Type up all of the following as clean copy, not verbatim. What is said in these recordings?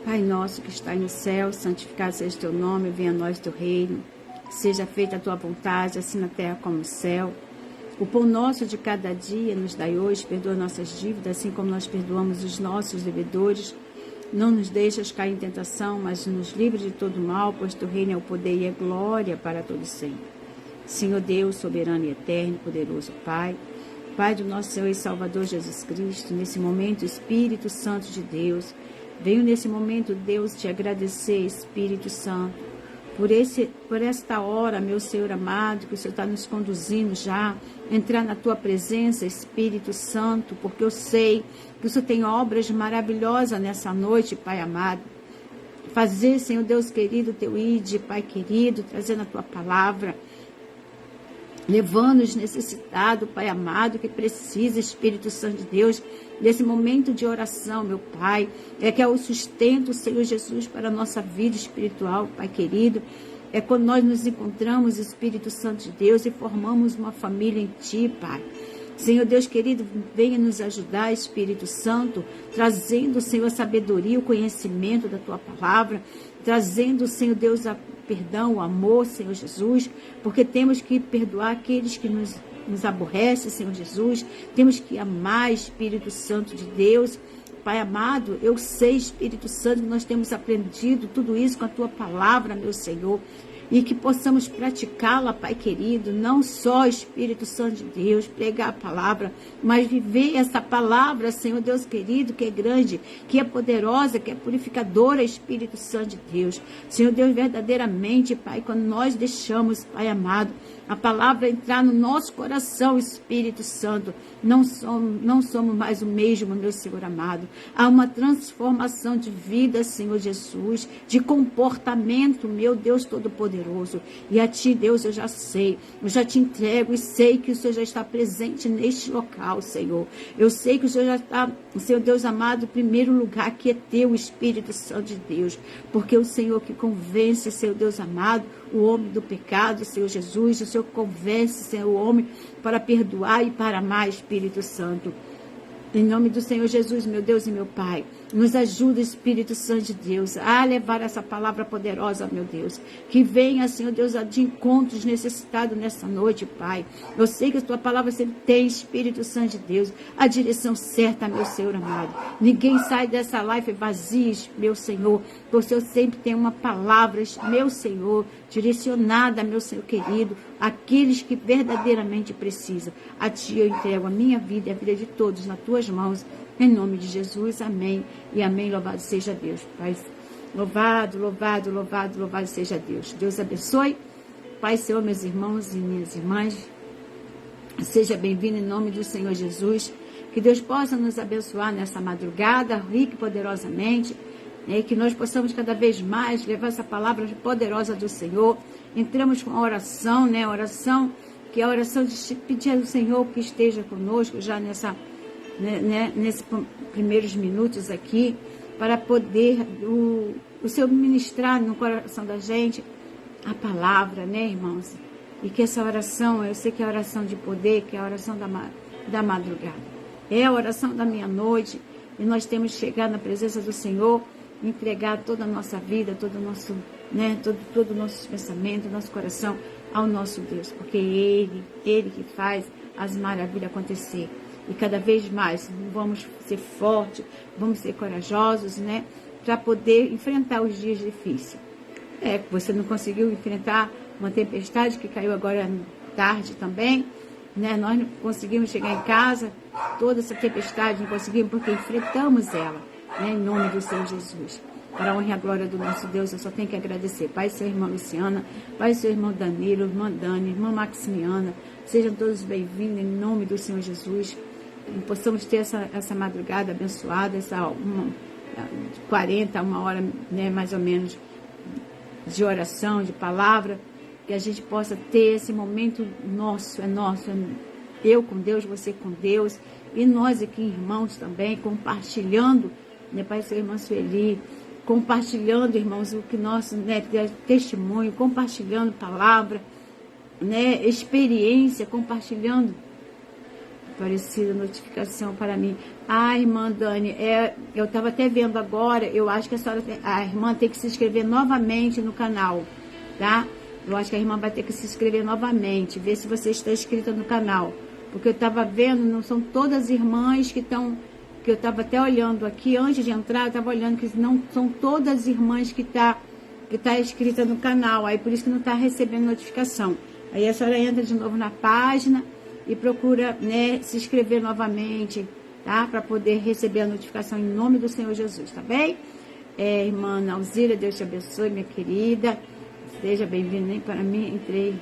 Pai nosso que está no céu, santificado seja o teu nome, venha a nós o teu reino. Seja feita a tua vontade, assim na terra como no céu. O pão nosso de cada dia nos dai hoje, perdoa nossas dívidas, assim como nós perdoamos os nossos devedores. Não nos deixas cair em tentação, mas nos livre de todo mal, pois teu reino é o poder e a glória para todos sempre. Senhor Deus, soberano e eterno, poderoso Pai, Pai do nosso Senhor e Salvador Jesus Cristo, nesse momento, Espírito Santo de Deus, venho nesse momento, Deus, te agradecer, Espírito Santo, por esta hora, meu Senhor amado, que o Senhor está nos conduzindo já, entrar na tua presença, Espírito Santo, porque eu sei que o Senhor tem obras maravilhosas nessa noite, Pai amado. Fazer, Senhor Deus querido, teu ide, Pai querido, trazendo a tua palavra, levando os necessitados, Pai amado, que precisa, Espírito Santo de Deus, nesse momento de oração, meu Pai, que é o sustento, Senhor Jesus, para a nossa vida espiritual, Pai querido, é quando nós nos encontramos, Espírito Santo de Deus, e formamos uma família em Ti, Pai. Senhor Deus querido, venha nos ajudar, Espírito Santo, trazendo, Senhor, a sabedoria, o conhecimento da Tua palavra, trazendo, Senhor Deus, perdão, o amor, Senhor Jesus, porque temos que perdoar aqueles que nos aborrecem, Senhor Jesus, temos que amar, Espírito Santo de Deus. Pai amado, eu sei, Espírito Santo, que nós temos aprendido tudo isso com a Tua palavra, meu Senhor, e que possamos praticá-la, Pai querido, não só, Espírito Santo de Deus, pregar a palavra, mas viver essa palavra, Senhor Deus querido, que é grande, que é poderosa, que é purificadora, Espírito Santo de Deus. Senhor Deus, verdadeiramente, Pai, quando nós deixamos, Pai amado, a palavra entrar no nosso coração, Espírito Santo, não somos mais o mesmo, meu Senhor amado. Há uma transformação de vida, Senhor Jesus, de comportamento, meu Deus Todo-Poderoso. E a Ti, Deus, eu já sei, eu já te entrego e sei que o Senhor já está presente neste local, Senhor. Eu sei que o Senhor já está, Senhor Deus amado, o primeiro lugar que é Teu, Espírito Santo de Deus, porque o Senhor que convence, Senhor Deus amado, o homem do pecado, Senhor Jesus, o Senhor convence, Senhor, o homem para perdoar e para amar, Espírito Santo. Em nome do Senhor Jesus, meu Deus e meu Pai, nos ajuda, Espírito Santo de Deus, a levar essa palavra poderosa, meu Deus. Que venha, Senhor Deus, de encontros necessitados nessa noite, Pai. Eu sei que a Tua palavra sempre tem, Espírito Santo de Deus, a direção certa, meu Senhor amado. Ninguém sai dessa live vazia, meu Senhor, porque o Senhor sempre tem uma palavra, meu Senhor, direcionada, meu Senhor querido, àqueles que verdadeiramente precisam. A Ti eu entrego a minha vida e a vida de todos nas Tuas mãos, em nome de Jesus, amém e amém. Louvado seja Deus, Pai. Louvado, louvado, louvado, louvado seja Deus. Deus abençoe. Pai, Senhor, meus irmãos e minhas irmãs, seja bem-vindo em nome do Senhor Jesus. Que Deus possa nos abençoar nessa madrugada, rica e poderosamente, e que nós possamos cada vez mais levar essa palavra poderosa do Senhor. Entramos com a oração, né? Oração, que é a oração de pedir ao Senhor que esteja conosco já nesses primeiros minutos aqui, para poder o Senhor ministrar no coração da gente a palavra, né, irmãos? E que essa oração, eu sei que é a oração de poder, que é a oração da madrugada, é a oração da meia-noite, e nós temos que chegar na presença do Senhor, entregar toda a nossa vida, todo o nosso, né, todo o nosso pensamento, nosso coração ao nosso Deus, porque Ele que faz as maravilhas acontecer. E cada vez mais vamos ser fortes, vamos ser corajosos, né? Para poder enfrentar os dias difíceis. Você não conseguiu enfrentar uma tempestade que caiu agora tarde também, né? Nós não conseguimos chegar em casa, toda essa tempestade não conseguimos porque enfrentamos ela, né? Em nome do Senhor Jesus. Para a honra e a glória do nosso Deus, eu só tenho que agradecer. Pai, seu irmão Luciana, Pai, seu irmão Danilo, irmã Dani, irmã Maximiana, sejam todos bem-vindos em nome do Senhor Jesus. E possamos ter essa madrugada abençoada, essa 40, uma hora, né, mais ou menos, de oração, de palavra, que a gente possa ter esse momento nosso, eu com Deus, você com Deus, e nós aqui, irmãos, também, compartilhando, né, Pai, seu irmão Sueli, compartilhando, irmãos, o que nosso, né, testemunho, compartilhando palavra, né, experiência, compartilhando Aparecida notificação para mim. Ah, irmã Dani, eu estava até vendo agora, eu acho que a irmã tem que se inscrever novamente no canal, tá? Eu acho que a irmã vai ter que se inscrever novamente, ver se você está inscrita no canal. Porque eu estava vendo, não são todas as irmãs que estão, que eu estava até olhando aqui, antes de entrar, eu estava olhando que não são todas as irmãs que tá inscrita no canal, aí por isso que não está recebendo notificação. Aí a senhora entra de novo na página e procura, né, se inscrever novamente, tá? Para poder receber a notificação em nome do Senhor Jesus, tá bem? Irmã Alzira, Deus te abençoe, minha querida. Seja bem-vinda, nem para mim, entrei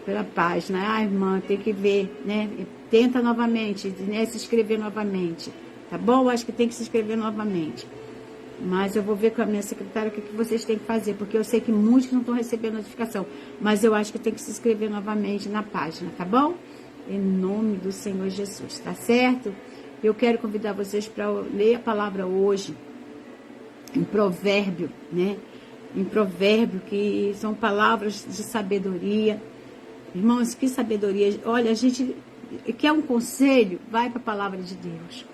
pela página. Ah, irmã, tem que ver, né? Tenta novamente, né, se inscrever novamente, tá bom? Eu acho que tem que se inscrever novamente. Mas eu vou ver com a minha secretária o que vocês têm que fazer, porque eu sei que muitos não estão recebendo notificação, mas eu acho que tem que se inscrever novamente na página, tá bom? Em nome do Senhor Jesus, tá certo? Eu quero convidar vocês para ler a palavra hoje, em provérbio, né? Em provérbio, que são palavras de sabedoria. Irmãos, que sabedoria. Olha, a gente quer um conselho, vai para a palavra de Deus.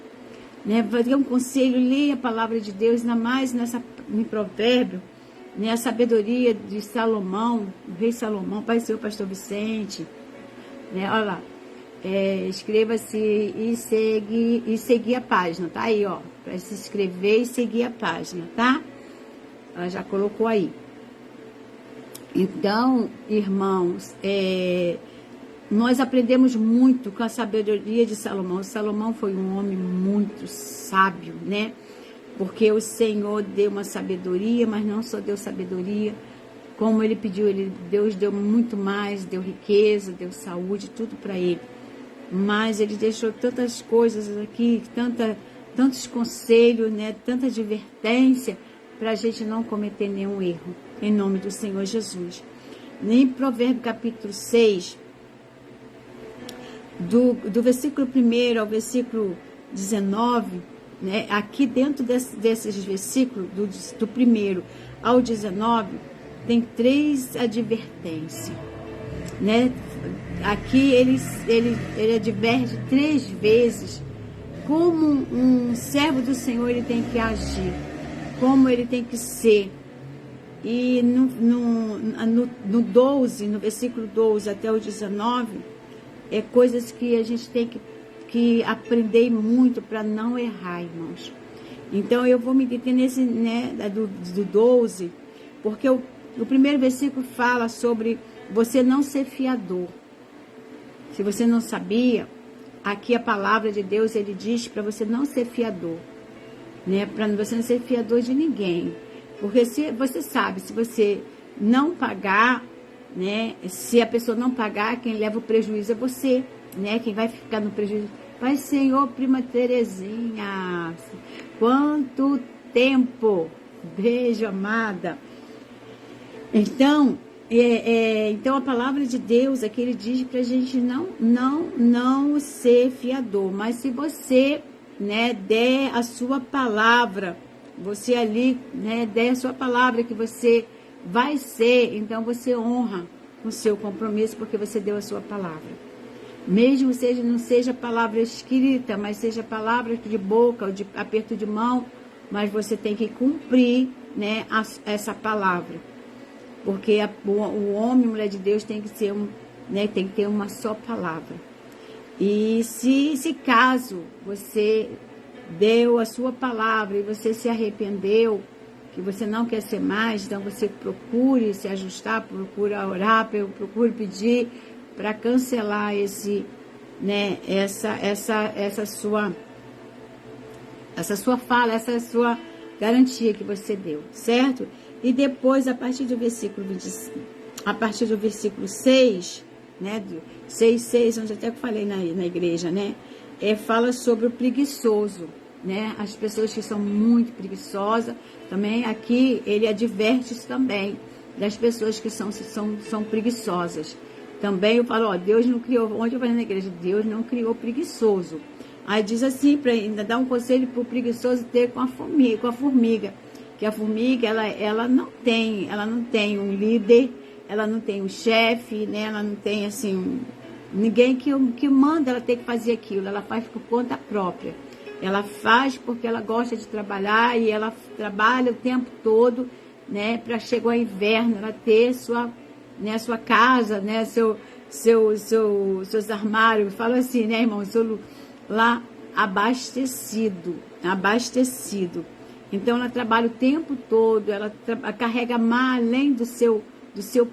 Né? Vai ter um conselho, leia a palavra de Deus, ainda mais em provérbio, né? A sabedoria de Salomão, o rei Salomão, Pai Senhor, pastor Vicente, né? Olha lá. Inscreva-se e seguir a página, tá aí, ó, para se inscrever e seguir a página, tá? Ela já colocou aí. Então, irmãos, nós aprendemos muito com a sabedoria de Salomão. Salomão foi um homem muito sábio, né? Porque o Senhor deu uma sabedoria, mas não só deu sabedoria, como ele pediu, Deus deu muito mais, deu riqueza, deu saúde, tudo para ele. Mas ele deixou tantas coisas aqui, tantos conselhos, né, tanta advertência, para a gente não cometer nenhum erro, em nome do Senhor Jesus. Em Provérbio capítulo 6, do versículo 1 ao versículo 19, né, aqui dentro desses versículos, do 1 ao 19, tem 3 advertências, né? Aqui ele adverte 3 vezes como um servo do Senhor ele tem que agir, como ele tem que ser. E no 12, no versículo 12 até o 19, coisas que a gente tem que aprender muito para não errar, irmãos. Então eu vou me deter nesse, né, do 12, porque o primeiro versículo fala sobre você não ser fiador. Se você não sabia, aqui a palavra de Deus, ele diz para você não ser fiador, né? Para você não ser fiador de ninguém. Porque se você sabe, se você não pagar, né? Se a pessoa não pagar, quem leva o prejuízo é você, né? Quem vai ficar no prejuízo. Pai Senhor, prima Terezinha, quanto tempo! Beijo, amada. Então, então a palavra de Deus aqui ele diz para a gente não ser fiador, mas se você, né, der a sua palavra, você ali, né, der a sua palavra que você vai ser, então você honra o seu compromisso porque você deu a sua palavra. Mesmo não seja palavra escrita, mas seja palavra de boca ou de aperto de mão, mas você tem que cumprir, né, essa palavra. Porque o homem e mulher de Deus tem que ser né, tem que ter uma só palavra. E se caso você deu a sua palavra e você se arrependeu, que você não quer ser mais, então você procure se ajustar, procure orar, procure pedir para cancelar né, essa sua fala, essa sua garantia que você deu, certo? E depois, a partir do versículo 25, a partir do versículo 6, né, 6, onde até que falei na igreja, né, fala sobre o preguiçoso, né, as pessoas que são muito preguiçosas, também aqui ele adverte isso também, das pessoas que são preguiçosas. Também eu falo, ó, Deus não criou, onde eu falei na igreja, Deus não criou preguiçoso. Aí diz assim, para ainda dar um conselho para o preguiçoso ter com a formiga. Que a formiga, ela não tem um líder, ela não tem um chefe, né? Ela não tem, assim, Ninguém que manda ela ter que fazer aquilo, ela faz por conta própria. Ela faz porque ela gosta de trabalhar e ela trabalha o tempo todo, né, para chegar o inverno, ela ter sua casa, né, seus armários, falo assim, né, irmão, lá abastecido. Então ela trabalha o tempo todo, ela carrega mais além do seu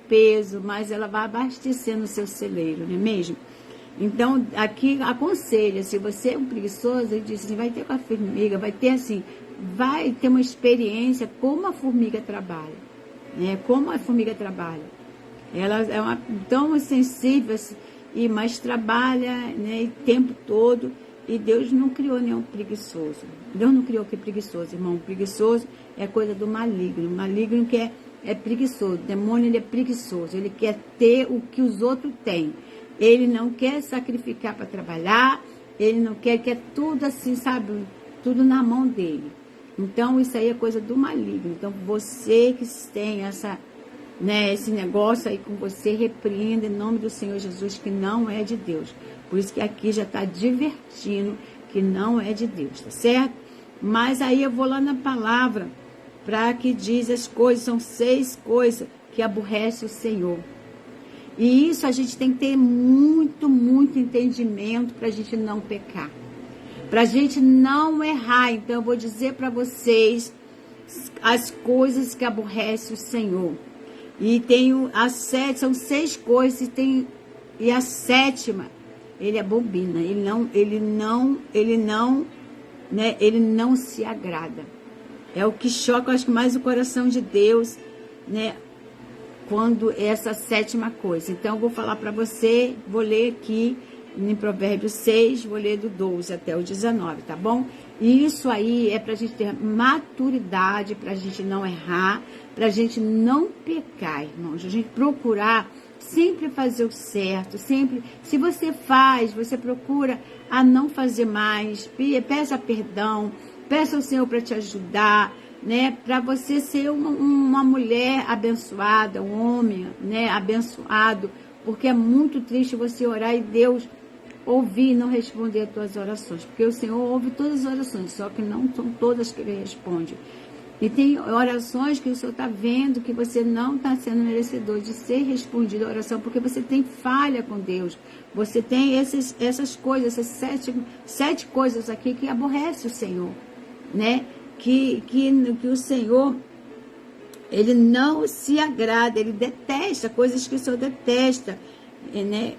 peso, mas ela vai abastecendo o seu celeiro, não é mesmo? Então, aqui aconselha, se você é um preguiçoso, ele diz assim, vai ter com a formiga, vai ter uma experiência como a formiga trabalha, né? Como a formiga trabalha. Ela é tão sensível, mas trabalha, né, o tempo todo, e Deus não criou nenhum preguiçoso. Deus não criou que é preguiçoso, irmão. Preguiçoso é coisa do maligno. O maligno é preguiçoso. O demônio, ele é preguiçoso. Ele quer ter o que os outros têm. Ele não quer sacrificar para trabalhar, ele não quer tudo assim, sabe, tudo na mão dele. Então, isso aí é coisa do maligno. Então, você que tem esse negócio aí com você, repreenda em nome do Senhor Jesus, que não é de Deus. Por isso que aqui já está divertindo que não é de Deus, tá certo? Mas aí eu vou lá na palavra, para que diz as coisas, são 6 coisas que aborrece o Senhor. E isso a gente tem que ter muito, muito entendimento para a gente não pecar. Para a gente não errar. Então eu vou dizer para vocês as coisas que aborrece o Senhor. E são 6 coisas, e a 7ª, ele abomina, ele não se agrada. É o que choca, acho que mais o coração de Deus, né? Quando essa 7ª coisa. Então, eu vou falar para você, vou ler aqui em Provérbios 6, vou ler do 12 até o 19, tá bom? E isso aí é para a gente ter maturidade, para a gente não errar, para a gente não pecar, irmãos. A gente procurar sempre fazer o certo, sempre. Se você faz, você procura a não fazer mais, peça perdão, peça ao Senhor para te ajudar, né, para você ser uma mulher abençoada, um homem, né, abençoado, porque é muito triste você orar e Deus ouvir e não responder as tuas orações, porque o Senhor ouve todas as orações, só que não são todas que Ele responde. E tem orações que o Senhor está vendo que você não está sendo merecedor de ser respondido a oração, porque você tem falha com Deus. Você tem essas coisas, essas 7 coisas aqui que aborrece o Senhor, né? Que o Senhor, ele não se agrada, ele detesta coisas que o Senhor detesta, né?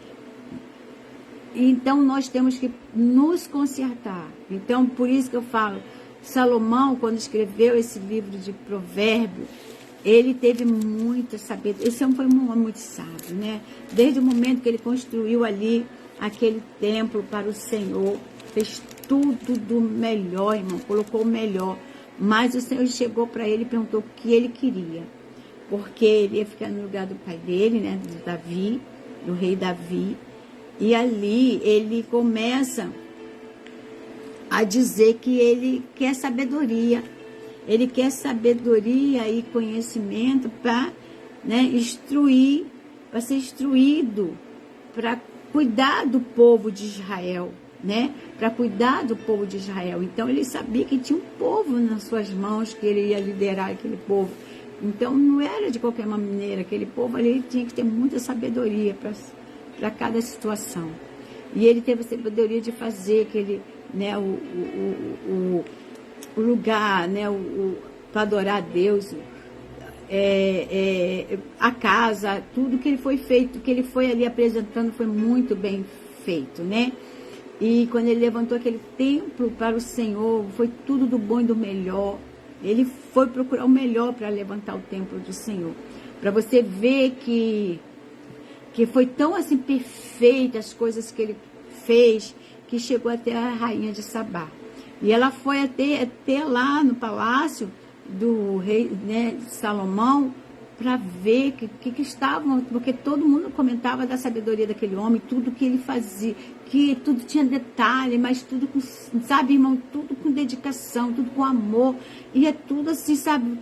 Então, nós temos que nos consertar. Então, por isso que eu falo, Salomão, quando escreveu esse livro de Provérbios, ele teve muita sabedoria. Esse foi um homem muito sábio, né? Desde o momento que ele construiu ali aquele templo para o Senhor, fez tudo do melhor, irmão, colocou o melhor. Mas o Senhor chegou para ele e perguntou o que ele queria. Porque ele ia ficar no lugar do pai dele, né, do Davi, do rei Davi. E ali ele começa a dizer que ele quer sabedoria. Ele quer sabedoria e conhecimento para, né, instruir, para ser instruído, para cuidar do povo de Israel, né? Para cuidar do povo de Israel. Então ele sabia que tinha um povo nas suas mãos, que ele ia liderar aquele povo. Então não era de qualquer maneira, aquele povo ali tinha que ter muita sabedoria para cada situação. E ele teve a sabedoria de fazer aquele, né, o lugar, né, para adorar a Deus, a casa, tudo que ele foi feito, que ele foi ali apresentando foi muito bem feito, né? E quando ele levantou aquele templo para o Senhor, foi tudo do bom e do melhor. Ele foi procurar o melhor para levantar o templo do Senhor. Para você ver que foi tão assim perfeita as coisas que ele fez, que chegou até a rainha de Sabá. E ela foi até lá no palácio do rei, né, Salomão, para ver que estavam, porque todo mundo comentava da sabedoria daquele homem, tudo que ele fazia, que tudo tinha detalhe, mas tudo com, sabe, irmão, tudo com dedicação, tudo com amor, e é tudo assim, sabe,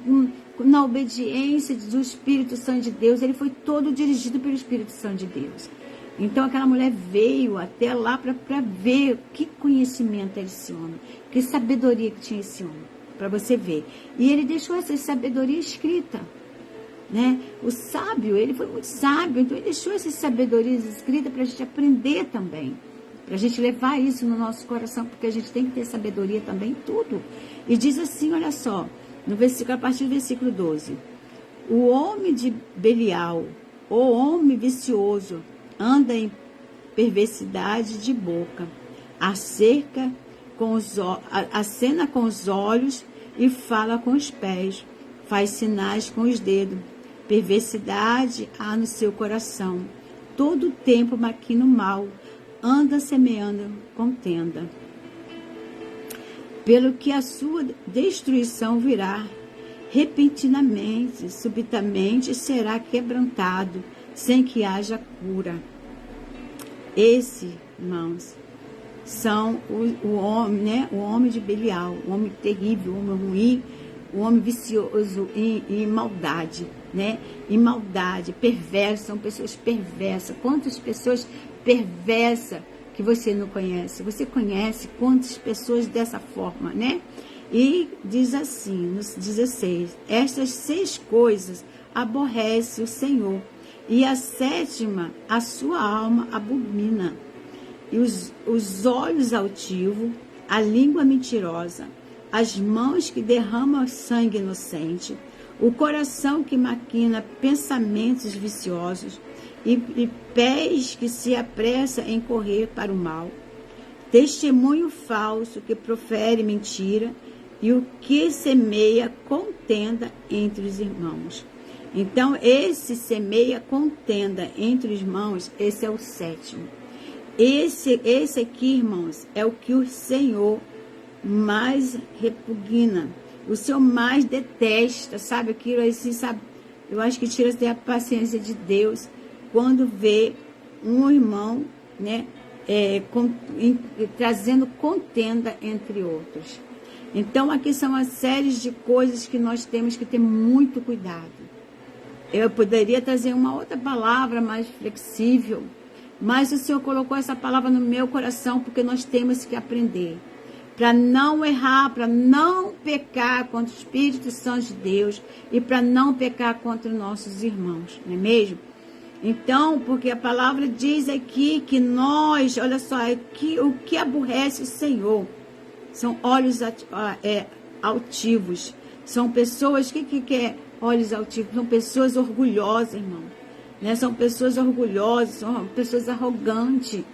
na obediência do Espírito Santo de Deus. Ele foi todo dirigido pelo Espírito Santo de Deus. Então aquela mulher veio até lá para ver que conhecimento era esse homem, que sabedoria que tinha esse homem, para você ver. E ele deixou essa sabedoria escrita, né? O sábio, ele foi muito sábio, então ele deixou essa sabedoria escrita para a gente aprender também, para a gente levar isso no nosso coração, porque a gente tem que ter sabedoria também em tudo. E diz assim, olha só, no versículo, a partir do versículo 12: o homem de Belial, o homem vicioso, anda em perversidade de boca, acena com os olhos e fala com os pés, faz sinais com os dedos. Perversidade há no seu coração. Todo o tempo maquina o mal, anda semeando contenda. Pelo que a sua destruição virá, repentinamente, subitamente será quebrantado, sem que haja cura. Esse, irmãos, são o homem, né? O homem de Belial, o homem terrível, o homem ruim, o homem vicioso em maldade, né? Em maldade, perverso, são pessoas perversas. Quantas pessoas perversas que você não conhece? Você conhece quantas pessoas dessa forma, né? E diz assim, no 16: estas 6 coisas aborrece o Senhor, e a 7ª a sua alma abomina. E os olhos altivos, a língua mentirosa, as mãos que derramam sangue inocente, o coração que maquina pensamentos viciosos, e pés que se apressam em correr para o mal, testemunho falso que profere mentira, e o que semeia contenda entre os irmãos. Então, esse semeia contenda entre os irmãos, esse é o 7º. Esse aqui, irmãos, é o que o Senhor mais repugna, o Senhor mais detesta, sabe? Aquilo assim, sabe? Eu acho que tira até a paciência de Deus quando vê um irmão, né, trazendo contenda entre outros. Então, aqui são uma série de coisas que nós temos que ter muito cuidado. Eu poderia trazer uma outra palavra mais flexível, mas o Senhor colocou essa palavra no meu coração, porque nós temos que aprender. Para não errar, para não pecar contra o Espírito Santo de Deus e para não pecar contra nossos irmãos, não é mesmo? Então, porque a palavra diz aqui que nós, olha só, aqui, o que aborrece o Senhor são olhos altivos, são pessoas, o que é olhos altivos? São pessoas orgulhosas, irmão, né? São pessoas orgulhosas, são pessoas arrogantes,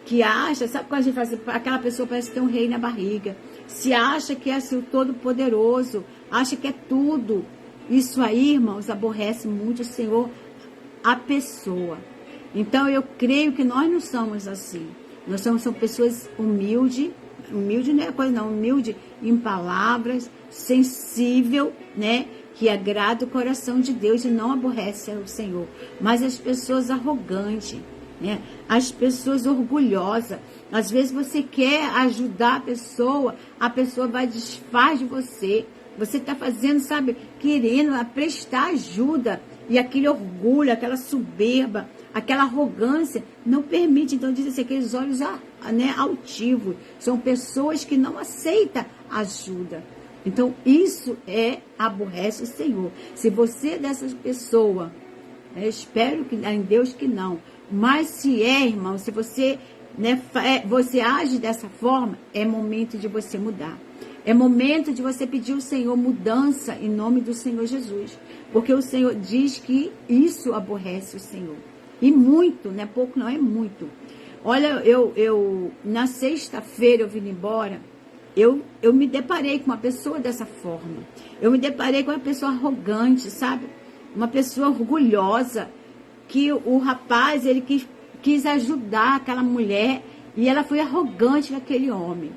que acha, sabe quando a gente fala assim, aquela pessoa parece ter um rei na barriga, se acha que é assim, o todo-poderoso, acha que é tudo. Isso aí, irmãos, aborrece muito o Senhor, a pessoa. Então, eu creio que nós não somos assim. Nós somos pessoas humildes, humilde não é coisa não, humilde em palavras, sensível, né? Que agrada o coração de Deus e não aborrece o Senhor. Mas as pessoas arrogantes, né? As pessoas orgulhosas, às vezes você quer ajudar a pessoa vai desfaz de você. Você está fazendo, sabe, querendo prestar ajuda, e aquele orgulho, aquela soberba, aquela arrogância não permite. Então diz assim, aqueles olhos, né, altivos, são pessoas que não aceitam ajuda. Então isso aborrece o Senhor. Se você é dessas pessoas, eu espero que em Deus que não, mas se irmão, se você, né, você age dessa forma, é momento de você mudar. É momento de você pedir ao Senhor mudança em nome do Senhor Jesus. Porque o Senhor diz que isso aborrece o Senhor. E muito, não é pouco, não é muito. Olha, eu na sexta-feira eu vim embora, eu me deparei com uma pessoa dessa forma. Eu me deparei com uma pessoa arrogante, sabe? Uma pessoa orgulhosa, que o rapaz, ele quis ajudar aquela mulher e ela foi arrogante com aquele homem.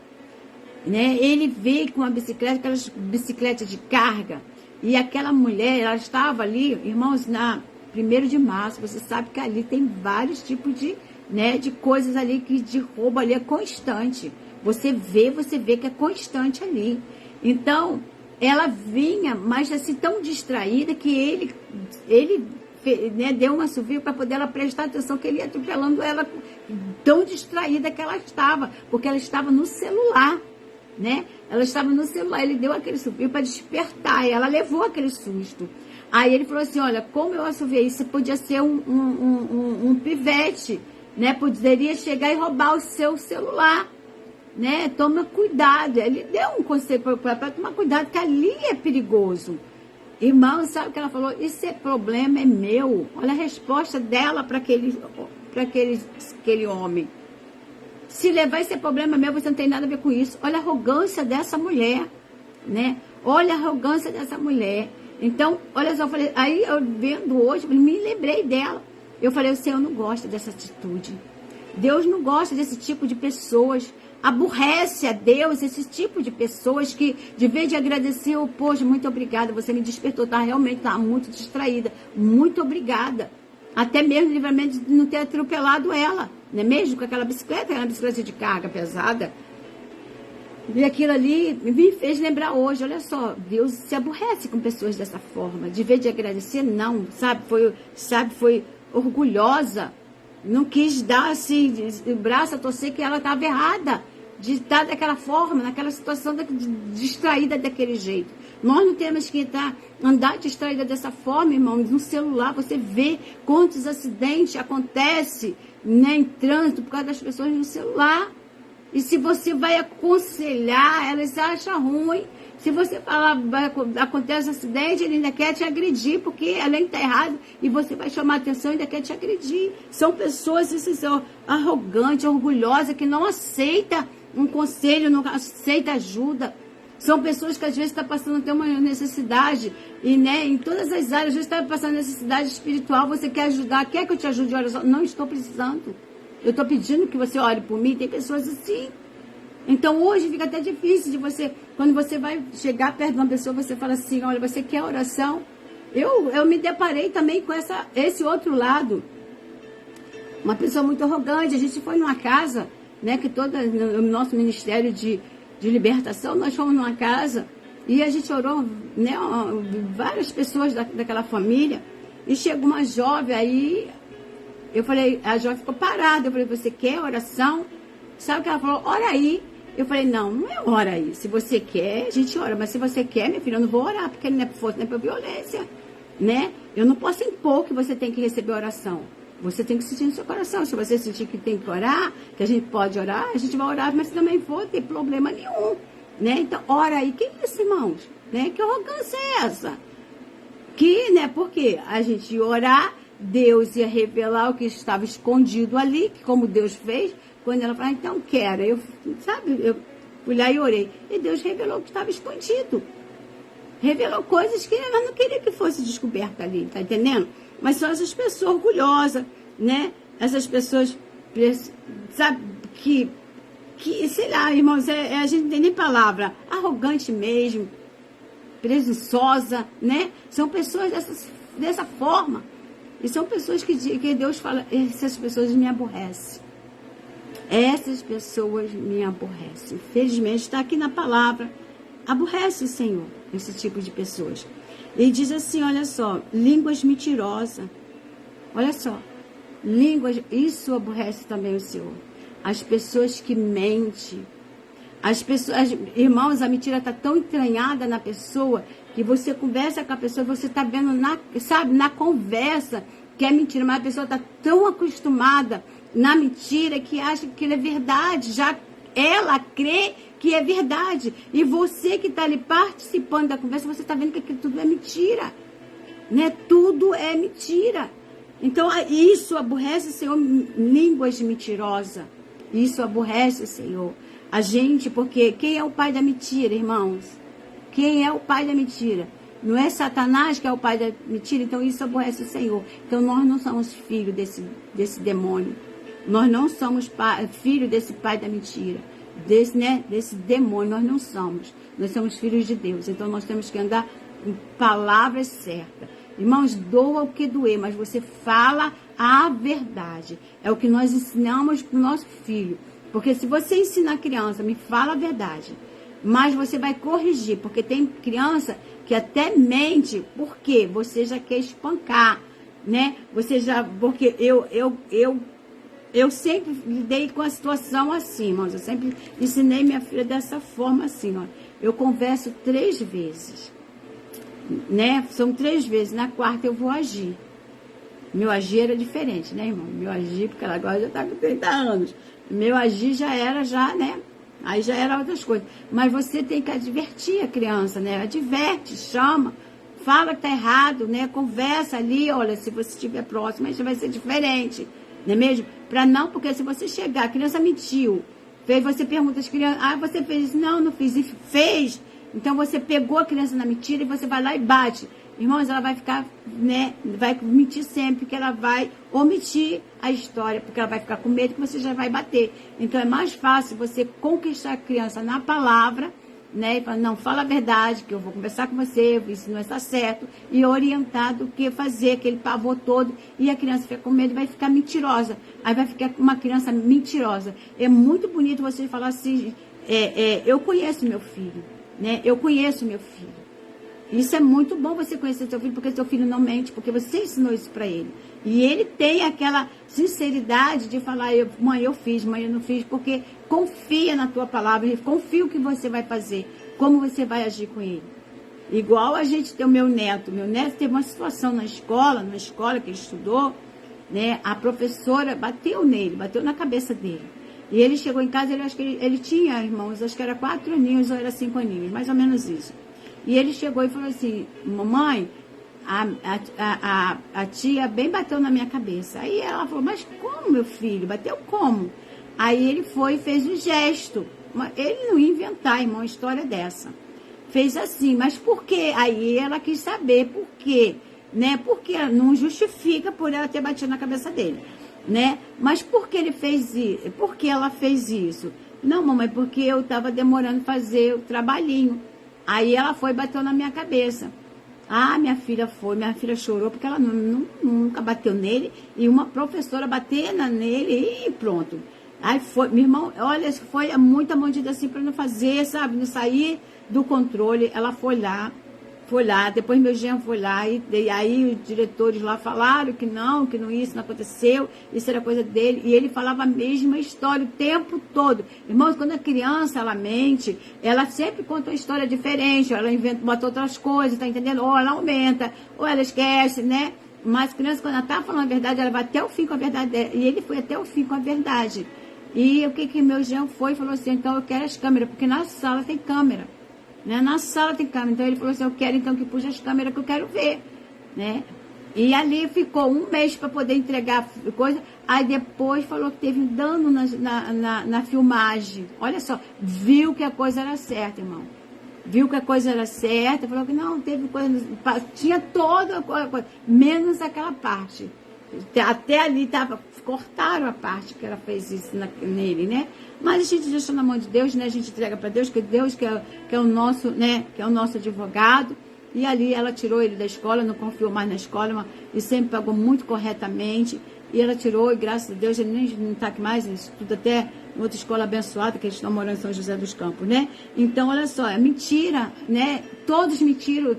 Né? Ele veio com uma bicicleta, aquelas bicicletas de carga, e aquela mulher, ela estava ali, irmãos, na 1º de março, você sabe que ali tem vários tipos de, né, de coisas ali, que de roubo ali é constante. Você vê que é constante ali. Então, ela vinha, mas assim, tão distraída que ele né, deu um assovio para poder ela prestar atenção que ele ia atropelando ela, tão distraída que ela estava, porque ela estava no celular, né? Ela estava no celular, ele deu aquele assovio para despertar, e ela levou aquele susto. Aí ele falou assim, olha, como eu assoviei, isso podia ser um pivete, né? Poderia chegar e roubar o seu celular, né? Toma cuidado. Ele deu um conselho para tomar cuidado, que ali é perigoso. Irmão, sabe o que ela falou? Esse problema é meu. Olha a resposta dela para aquele homem. Se levar esse problema meu, você não tem nada a ver com isso. Olha a arrogância dessa mulher, né? Olha a arrogância dessa mulher. Então, olha só, eu falei, aí eu vendo hoje, me lembrei dela. Eu falei, o Senhor não gosta dessa atitude. Deus não gosta desse tipo de pessoas. Aborrece a Deus esse tipo de pessoas que, de vez de agradecer, poxa, muito obrigada, você me despertou, realmente estava muito distraída, muito obrigada. Até mesmo o livramento de não ter atropelado ela, não é mesmo? Com aquela bicicleta de carga pesada. E aquilo ali me fez lembrar hoje, olha só, Deus se aborrece com pessoas dessa forma, de vez de agradecer, não, foi orgulhosa, não quis dar assim, o braço a torcer que ela estava errada, de estar daquela forma, naquela situação distraída daquele jeito. Nós não temos que andar distraída dessa forma, irmão. No celular você vê quantos acidentes acontecem, né, em trânsito por causa das pessoas no celular. E se você vai aconselhar, elas acham ruim. Se você falar, acontece um acidente, ele ainda quer te agredir, porque além de estar errado, e você vai chamar atenção, ainda quer te agredir. São pessoas arrogantes, orgulhosas, que não aceitam um conselho, não aceitam ajuda. São pessoas que às vezes estão passando até uma necessidade, e né, em todas as áreas, às vezes está passando necessidade espiritual, você quer ajudar, quer que eu te ajude? Olha só, não estou precisando. Eu estou pedindo que você ore por mim, tem pessoas assim. Então hoje fica até difícil de você, quando você vai chegar perto de uma pessoa, você fala assim, olha, você quer oração? Eu me deparei também com esse outro lado. Uma pessoa muito arrogante, a gente foi numa casa, né, que no nosso ministério de libertação, nós fomos numa casa e a gente orou, né, várias pessoas daquela família, e chegou uma jovem aí, eu falei, a jovem ficou parada, eu falei, você quer oração? Sabe o que ela falou? Ora aí. Eu falei, não é ora aí. Se você quer, a gente ora. Mas se você quer, minha filha, eu não vou orar, porque não é por força, não é por violência. Né? Eu não posso impor que você tem que receber oração. Você tem que sentir no seu coração. Se você sentir que tem que orar, que a gente pode orar, a gente vai orar, mas se também for, tem problema nenhum. Né? Então, ora aí. Que isso, irmãos? Né? Que arrogância é essa? Que, né? Porque a gente ia orar, Deus ia revelar o que estava escondido ali, que como Deus fez. Quando ela falou, então quero, eu fui lá e orei. E Deus revelou o que estava escondido. Revelou coisas que ela não queria que fosse descoberta ali, tá entendendo? Mas são essas pessoas orgulhosas, né? Essas pessoas, sabe, que sei lá, irmãos, a gente não tem nem palavra, arrogante mesmo, presunçosa, né? São pessoas dessa forma. E são pessoas que Deus fala, essas pessoas me aborrecem. Essas pessoas me aborrecem. Infelizmente, está aqui na palavra. Aborrece o Senhor, esse tipo de pessoas. Ele diz assim, olha só, línguas mentirosas. Olha só, isso aborrece também o Senhor. As pessoas que mentem. Irmãos, a mentira está tão entranhada na pessoa que você conversa com a pessoa, você está vendo, na conversa que é mentira, mas a pessoa está tão acostumada na mentira que acha que é verdade, já ela crê que é verdade. E você que está ali participando da conversa, você está vendo que aquilo tudo é mentira. Né? Tudo é mentira. Então, isso aborrece o Senhor, línguas mentirosas. Isso aborrece o Senhor. A gente, porque quem é o pai da mentira, irmãos? Quem é o pai da mentira? Não é Satanás que é o pai da mentira? Então, isso aborrece o Senhor. Então, nós não somos filhos desse demônio. Nós não somos filhos desse pai da mentira, desse demônio, nós não somos. Nós somos filhos de Deus, então nós temos que andar com palavras certas. Irmãos, doa o que doer, mas você fala a verdade. É o que nós ensinamos para o nosso filho. Porque se você ensina a criança, me fala a verdade, mas você vai corrigir, porque tem criança que até mente, porque você já quer espancar. né? Você já, porque eu sempre lidei com a situação assim, irmãos. Eu sempre ensinei minha filha dessa forma assim, ó. Eu converso 3 vezes, né? São 3 vezes. Na quarta eu vou agir. Meu agir era diferente, né, irmão? Meu agir, porque ela agora já tá com 30 anos. Meu agir já era, né? Aí já era outras coisas. Mas você tem que advertir a criança, né? Adverte, chama, fala que tá errado, né? Conversa ali, olha, se você estiver próximo, isso vai ser diferente, não é mesmo? Para não, porque se você chegar, a criança mentiu, você pergunta às crianças, você fez isso? Não, não fiz. E fez. Então você pegou a criança na mentira e você vai lá e bate. Irmãos, ela vai ficar, né, vai mentir sempre, porque ela vai omitir a história, porque ela vai ficar com medo que você já vai bater. Então é mais fácil você conquistar a criança na palavra, né, e falar, não, fala a verdade, que eu vou conversar com você, isso não está certo, e orientar do que fazer, aquele pavor todo, e a criança fica com medo e vai ficar mentirosa. Aí vai ficar uma criança mentirosa. É muito bonito você falar assim, eu conheço meu filho, né, eu conheço meu filho. Isso é muito bom você conhecer seu filho, porque seu filho não mente, porque você ensinou isso para ele. E ele tem aquela sinceridade de falar, mãe, eu fiz, mãe, eu não fiz, porque confia na tua palavra, confia o que você vai fazer, como você vai agir com ele. Igual a gente tem o meu neto teve uma situação na escola que ele estudou, né, a professora bateu nele, bateu na cabeça dele. E ele chegou em casa, ele tinha, irmãos, acho que era 4 aninhos ou era 5 aninhos, mais ou menos isso. E ele chegou e falou assim, mamãe, a tia bem bateu na minha cabeça. Aí ela falou, mas como, meu filho? Bateu como? Aí ele foi e fez o gesto. Ele não ia inventar, irmão, uma história dessa. Fez assim, mas por quê? Aí ela quis saber por quê, né? Porque não justifica por ela ter batido na cabeça dele, né? Mas por que ele fez isso? Por que ela fez isso? Não, mamãe, porque eu estava demorando fazer o trabalhinho. Aí ela foi e bateu na minha cabeça. Minha filha chorou porque ela nunca bateu nele. E uma professora bateu nele e pronto. Aí foi, meu irmão, olha, foi muita mordida assim para não fazer, sabe? Não sair do controle. Ela foi lá, depois meu genro foi lá, e aí os diretores lá falaram que não, isso não aconteceu, isso era coisa dele, e ele falava a mesma história o tempo todo. Irmãos, quando a criança, ela mente, ela sempre conta uma história diferente, ela bota outras coisas, tá entendendo? Ou ela aumenta, ou ela esquece, né? Mas a criança, quando ela tá falando a verdade, ela vai até o fim com a verdade dela, e ele foi até o fim com a verdade. E o que meu genro foi e falou assim, então eu quero as câmeras, porque na sala tem câmera. Né? Na sala tem câmera, então ele falou assim, eu quero então que puxe as câmeras que eu quero ver, né? E ali ficou 1 mês para poder entregar coisa, aí depois falou que teve um dano na filmagem, olha só, viu que a coisa era certa, irmão, viu que a coisa era certa, falou que não, teve coisa, tinha toda a coisa, menos aquela parte, até ali cortaram a parte que ela fez isso nele, né? Mas a gente deixa na mão de Deus, né? A gente entrega para Deus, que Deus que é o nosso, né? Que é o nosso advogado. E ali ela tirou ele da escola, não confiou mais na escola, e sempre pagou muito corretamente. E ela tirou, e graças a Deus ele nem não está aqui mais, ele estuda até em outra escola abençoada, que eles estão morando em São José dos Campos, né? Então, olha só, é mentira, né? Todos mentiram.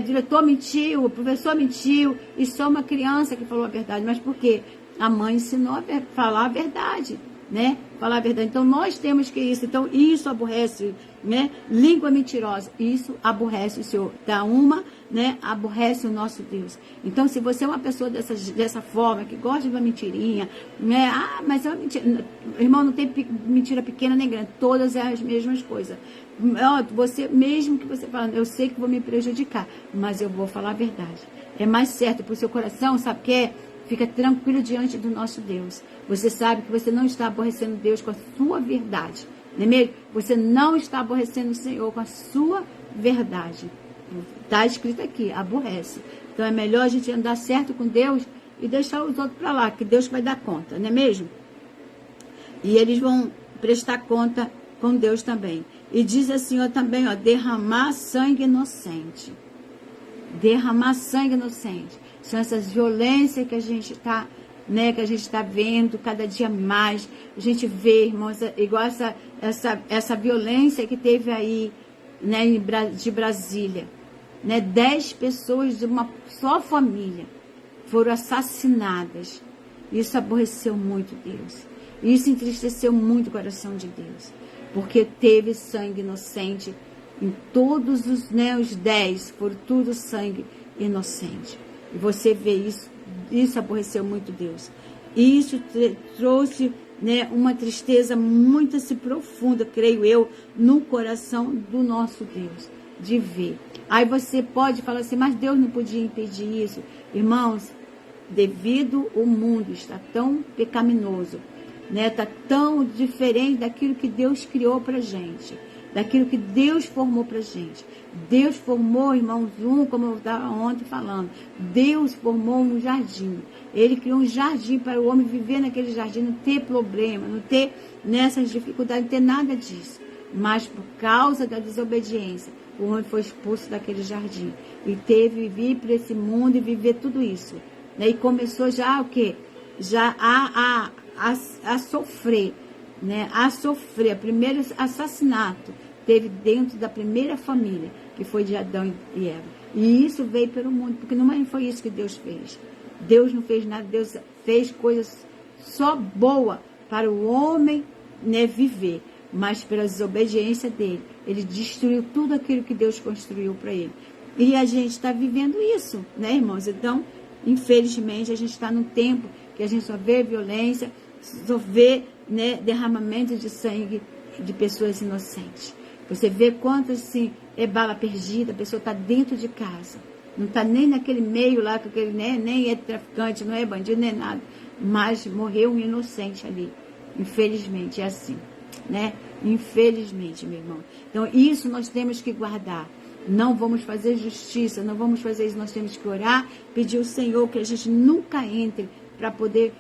Diretor mentiu, o professor mentiu, e só uma criança que falou a verdade. Mas por quê? A mãe ensinou a falar a verdade, né? Falar a verdade. Então, nós temos que isso. Então, isso aborrece, né? Língua mentirosa. Isso aborrece o Senhor. Né? Aborrece o nosso Deus. Então, se você é uma pessoa dessa forma, que gosta de uma mentirinha, né? Mas é uma mentira. Irmão, não tem mentira pequena nem grande. Todas são as mesmas coisas. Você, mesmo que você fale, eu sei que vou me prejudicar, mas eu vou falar a verdade. É mais certo para o seu coração, sabe o que é? Fica tranquilo diante do nosso Deus. Você sabe que você não está aborrecendo Deus com a sua verdade. Não é mesmo? Você não está aborrecendo o Senhor com a sua verdade. Está escrito aqui, aborrece. Então é melhor a gente andar certo com Deus e deixar os outros para lá, que Deus vai dar conta, não é mesmo? E eles vão prestar conta com Deus também. E diz assim, também, derramar sangue inocente. Derramar sangue inocente. São essas violências que a gente está, né, que a gente está vendo cada dia mais. A gente vê, irmãos, igual essa violência que teve aí, né, de Brasília, né, 10 pessoas de uma só família foram assassinadas. Isso aborreceu muito Deus. Isso entristeceu muito o coração de Deus. Porque teve sangue inocente em todos os, os 10, foram tudo sangue inocente. E você vê isso, isso aborreceu muito Deus. E isso trouxe uma tristeza muito assim, profunda, creio eu, no coração do nosso Deus, de ver. Aí você pode falar assim, mas Deus não podia impedir isso. Irmãos, devido o mundo está tão pecaminoso, está tão diferente daquilo que Deus criou para gente, daquilo que Deus formou para gente. Deus formou, irmãos, como eu estava ontem falando, Deus formou um jardim. Ele criou um jardim para o homem viver naquele jardim, não ter problema, não ter nessas dificuldades, não ter nada disso. Mas por causa da desobediência, o homem foi expulso daquele jardim e teve que vir para esse mundo e viver tudo isso. E começou já o quê? Já a sofrer, a sofrer. O primeiro assassinato teve dentro da primeira família, que foi de Adão e Eva. E isso veio pelo mundo, porque não foi isso que Deus fez. Deus não fez nada, Deus fez coisas só boas para o homem viver. Mas pela desobediência dele, ele destruiu tudo aquilo que Deus construiu para ele. E a gente está vivendo isso, irmãos? Então, infelizmente, a gente está num tempo que a gente só vê violência, só vê derramamento de sangue de pessoas inocentes. Você vê quantas assim, é bala perdida, a pessoa está dentro de casa. Não está nem naquele meio lá, que aquele, nem é traficante, não é bandido, nem nada. Mas morreu um inocente ali. Infelizmente, é assim. Infelizmente, meu irmão. Então, isso nós temos que guardar. Não vamos fazer justiça, não vamos fazer isso. Nós temos que orar, pedir ao Senhor que a gente nunca entre para poder...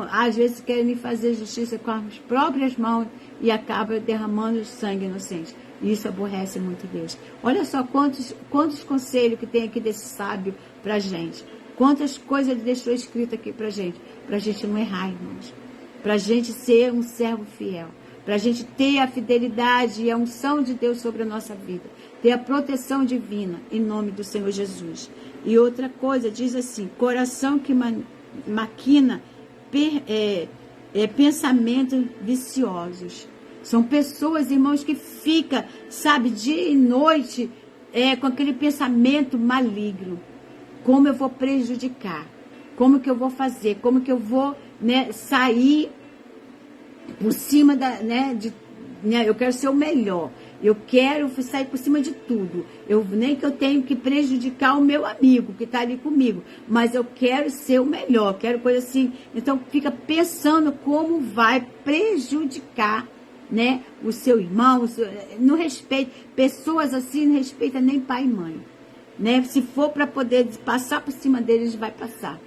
Às vezes querem fazer justiça com as próprias mãos e acaba derramando sangue inocente. Isso aborrece muito Deus. Olha só quantos conselhos que tem aqui desse sábio para a gente. Quantas coisas ele deixou escrito aqui para a gente não errar, irmãos. Para a gente ser um servo fiel. Para a gente ter a fidelidade e a unção de Deus sobre a nossa vida. Ter a proteção divina em nome do Senhor Jesus. E outra coisa, diz assim, coração que maquina pensamentos viciosos. São pessoas, irmãos, que ficam, dia e noite, com aquele pensamento maligno. Como eu vou prejudicar? Como que eu vou fazer? Como que eu vou sair por cima eu quero ser o melhor. Eu quero sair por cima de tudo. Nem que eu tenho que prejudicar o meu amigo que está ali comigo. Mas eu quero ser o melhor. Quero coisa assim. Então, fica pensando como vai prejudicar, o seu irmão. Não respeita. Pessoas assim não respeitam nem pai e mãe. Se for para poder passar por cima deles, vai passar.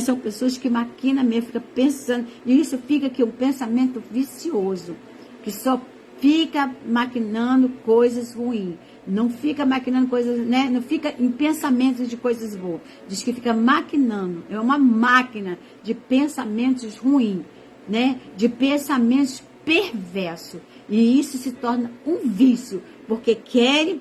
São pessoas que maquinam mesmo, ficam pensando. E isso fica aqui um pensamento vicioso. Que só fica maquinando coisas ruins. Não fica maquinando coisas, não fica em pensamentos de coisas boas. Diz que fica maquinando. É uma máquina de pensamentos ruins, de pensamentos perversos. E isso se torna um vício. Porque querem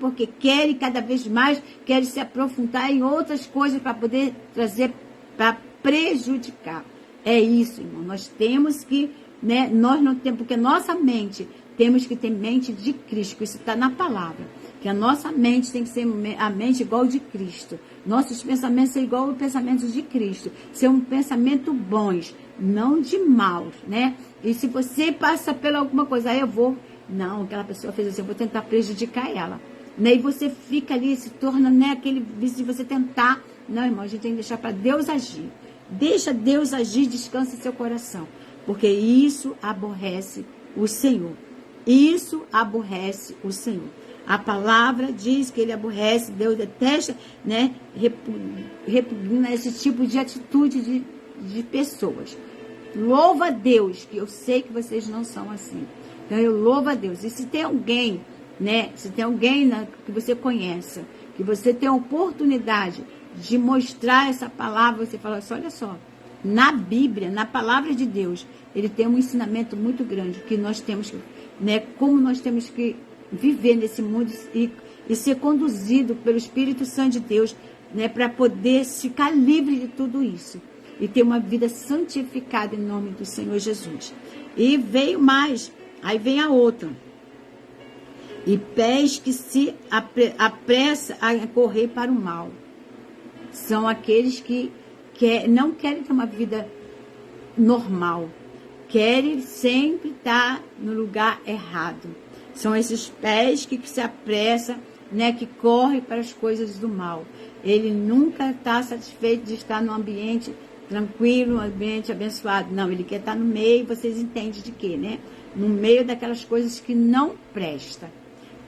cada vez mais, querem se aprofundar em outras coisas para poder trazer, para prejudicar. É isso, irmão. Nós temos que, nós não temos, porque nossa mente, temos que ter mente de Cristo, isso está na palavra, que a nossa mente tem que ser a mente igual de Cristo, nossos pensamentos são igual aos pensamentos de Cristo, ser um pensamento bons, não de maus, e se você passa por alguma coisa, aí eu vou, não, aquela pessoa fez assim, eu vou tentar prejudicar ela, e você fica ali, se torna, aquele vício de você tentar, não, irmão, a gente tem que deixar para Deus agir, deixa Deus agir, descansa seu coração, porque isso aborrece o Senhor. Isso aborrece o Senhor. A palavra diz que ele aborrece, Deus detesta, repugna esse tipo de atitude de pessoas. Louva a Deus, que eu sei que vocês não são assim. Então eu louvo a Deus. E se tem alguém, se tem alguém que você conheça, que você tem a oportunidade de mostrar essa palavra, você fala assim, olha só, na Bíblia, na palavra de Deus, ele tem um ensinamento muito grande, que nós temos que, como nós temos que viver nesse mundo e ser conduzido pelo Espírito Santo de Deus né, para poder ficar livre de tudo isso e ter uma vida santificada em nome do Senhor Jesus. E veio mais, aí vem a outra. E pés que se apressa a correr para o mal. São aqueles que não querem ter uma vida normal, querem sempre estar no lugar errado. São esses pés que se apressam, né, que correm para as coisas do mal. Ele nunca está satisfeito de estar num ambiente tranquilo, um ambiente abençoado. Não, ele quer estar no meio, vocês entendem de quê, né? No meio daquelas coisas que não prestam.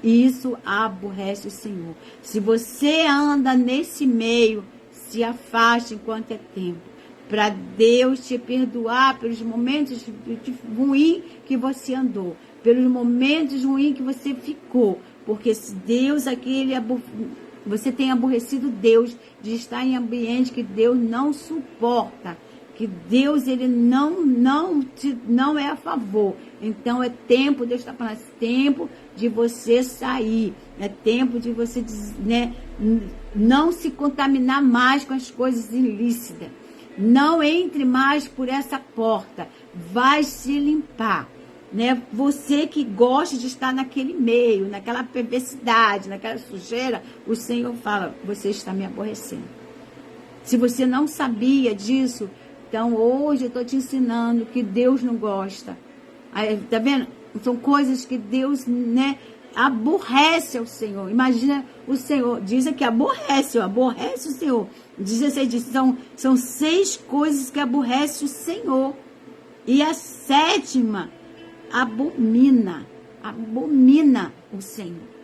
Isso aborrece o Senhor. Se você anda nesse meio, se afaste enquanto é tempo, para Deus te perdoar pelos momentos ruins que você andou, pelos momentos ruins que você ficou, porque se Deus aqui, você tem aborrecido Deus de estar em ambiente que Deus não suporta, que Deus ele não é a favor. Então é tempo, Deus está falando, é tempo de você sair, é tempo de você, né, não se contaminar mais com as coisas ilícitas. Não entre mais por essa porta, vai se limpar. Né? Você que gosta de estar naquele meio, naquela perversidade, naquela sujeira, o Senhor fala, você está me aborrecendo. Se você não sabia disso, então hoje eu estou te ensinando que Deus não gosta. Aí, tá vendo? São coisas que Deus, né, aborrece ao Senhor. Imagina o Senhor, dizem que aborrece o Senhor. 16 diz, são 6 coisas que aborrece o Senhor. E a 7ª abomina o Senhor.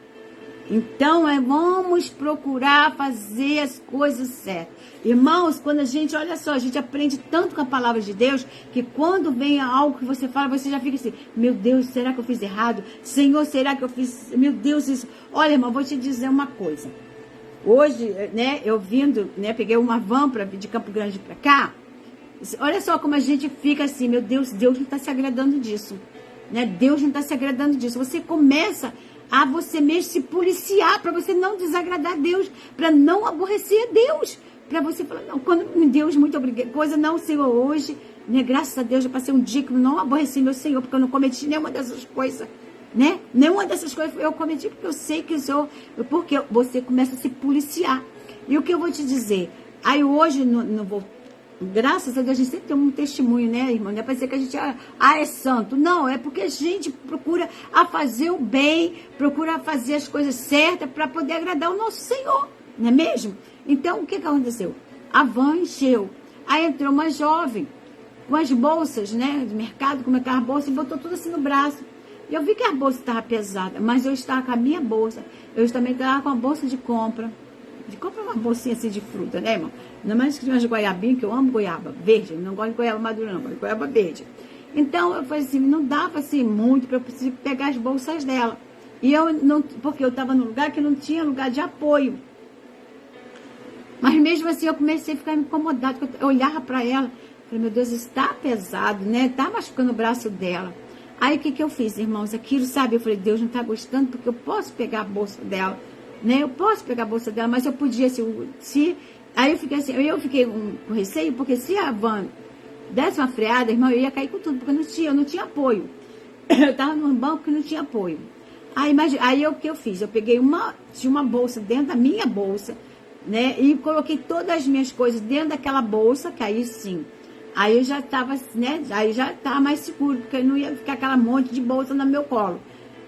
Então, vamos procurar fazer as coisas certas. Irmãos, quando a gente, olha só, a gente aprende tanto com a palavra de Deus, que quando vem algo que você fala, você já fica assim, meu Deus, será que eu fiz errado? Senhor, será que eu fiz, meu Deus, isso. Olha, irmão, vou te dizer uma coisa. Hoje, né, eu vindo, né, peguei uma van de Campo Grande para cá, olha só como a gente fica assim, meu Deus, Deus não está se agradando disso. Né? Deus não está se agradando disso. Você começa a você mesmo se policiar para você não desagradar a Deus, para não aborrecer a Deus, para você falar, não, quando Deus, muito obrigado, coisa não, Senhor, hoje, né, graças a Deus, eu passei um dia que eu não aborreci meu Senhor, porque eu não cometi nenhuma dessas coisas, né? Nenhuma dessas coisas eu cometi, porque eu sei que o Senhor, porque você começa a se policiar. E o que eu vou te dizer? Aí hoje, não vou, graças a Deus, a gente sempre tem um testemunho, né, irmão? Não é para dizer que a gente é santo. Não, é porque a gente procura a fazer o bem, procura fazer as coisas certas para poder agradar o nosso Senhor, não é mesmo? Então, o que aconteceu? A van encheu. Aí entrou uma jovem com as bolsas, né, de mercado, com aquelas bolsas, e botou tudo assim no braço. E eu vi que a bolsa estava pesada, mas eu estava com a minha bolsa. Eu também estava com a bolsa de compra. De compra uma bolsinha assim de fruta, né, irmão? Ainda mais que tinha umas goiabinhas, que eu amo goiaba verde. Eu não gosto de goiaba madura, não, gosto de goiaba verde. Então, eu falei assim, não dava assim muito para eu precisar pegar as bolsas dela. E eu não, porque eu estava num lugar que não tinha lugar de apoio. Mas mesmo assim, eu comecei a ficar incomodada, porque eu olhava para ela, falei, meu Deus, está pesado, né? Está machucando o braço dela. Aí, o que eu fiz, irmãos? Aquilo, sabe? Eu falei, Deus não está gostando, porque eu posso pegar a bolsa dela. Né? Eu posso pegar a bolsa dela, mas eu podia, aí eu fiquei assim, eu fiquei com receio, porque se a van desse uma freada, irmão, eu ia cair com tudo, porque eu não tinha apoio. Eu estava num banco que não tinha apoio. Aí o que eu fiz? Eu peguei tinha uma bolsa dentro da minha bolsa, né? E coloquei todas as minhas coisas dentro daquela bolsa, que aí sim. Aí eu já estava, né? Aí já estava mais seguro, porque não ia ficar aquela monte de bolsa no meu colo.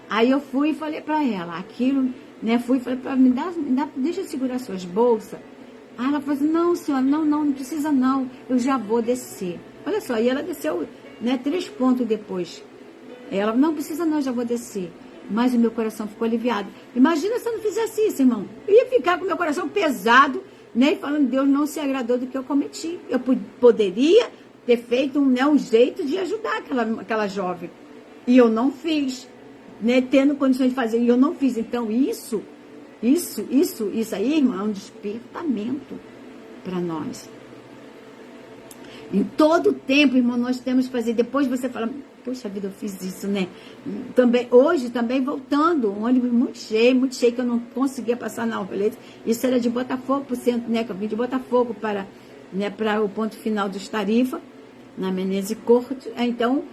Aí eu fui e falei para ela, aquilo, né? Fui e falei para ela, me dá, deixa eu segurar suas bolsas. Aí ela falou assim, não, senhora, não precisa não, eu já vou descer. Olha só, e ela desceu, né, 3 pontos depois. Ela, não precisa não, eu já vou descer. Mas o meu coração ficou aliviado. Imagina se eu não fizesse isso, irmão. Eu ia ficar com o meu coração pesado, né, e falando, Deus não se agradou do que eu cometi. Eu poderia ter feito um jeito de ajudar aquela jovem. E eu não fiz, né, tendo condições de fazer, e eu não fiz. Então, isso aí, irmão, é um despertamento para nós. Em todo tempo, irmão, nós temos que fazer. Depois você fala, poxa vida, eu fiz isso, né? Também, hoje, também voltando, um ônibus muito cheio, que eu não conseguia passar na Alvelete. Isso era de Botafogo para o centro, né? Que eu vim de Botafogo para o ponto final dos Tarifa, na Menezes Corte. Então,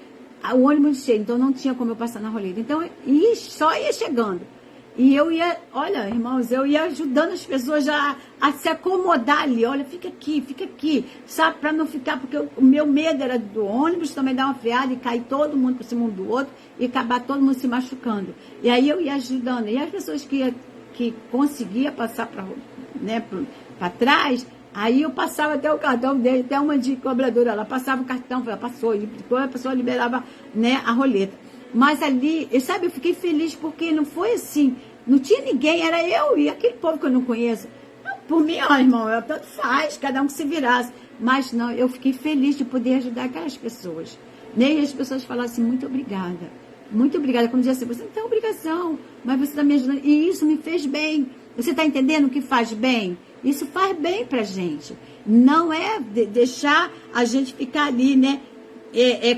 o ônibus cheio, então não tinha como eu passar na roleta. Então, só ia chegando. E eu ia, olha, irmãos, eu ia ajudando as pessoas a se acomodar ali. Olha, fica aqui, sabe? Para não ficar, porque o meu medo era do ônibus também dar uma freada e cair todo mundo por cima um do outro e acabar todo mundo se machucando. E aí eu ia ajudando. E as pessoas que conseguiam passar para trás, aí eu passava até o cartão dele, até uma de cobradora, ela passava o cartão, ela passou, e depois a pessoa liberava, né, a roleta. Mas ali, sabe, eu fiquei feliz porque não foi assim, não tinha ninguém, era eu e aquele povo que eu não conheço. Por mim, ó, irmão, tanto faz, cada um que se virasse. Mas não, eu fiquei feliz de poder ajudar aquelas pessoas. Né? E as pessoas falaram assim, muito obrigada. Muito obrigada. Como dizia assim, você não tem obrigação, mas você está me ajudando. E isso me fez bem. Você está entendendo o que faz bem? Isso faz bem pra gente. Não é deixar a gente ficar ali, né?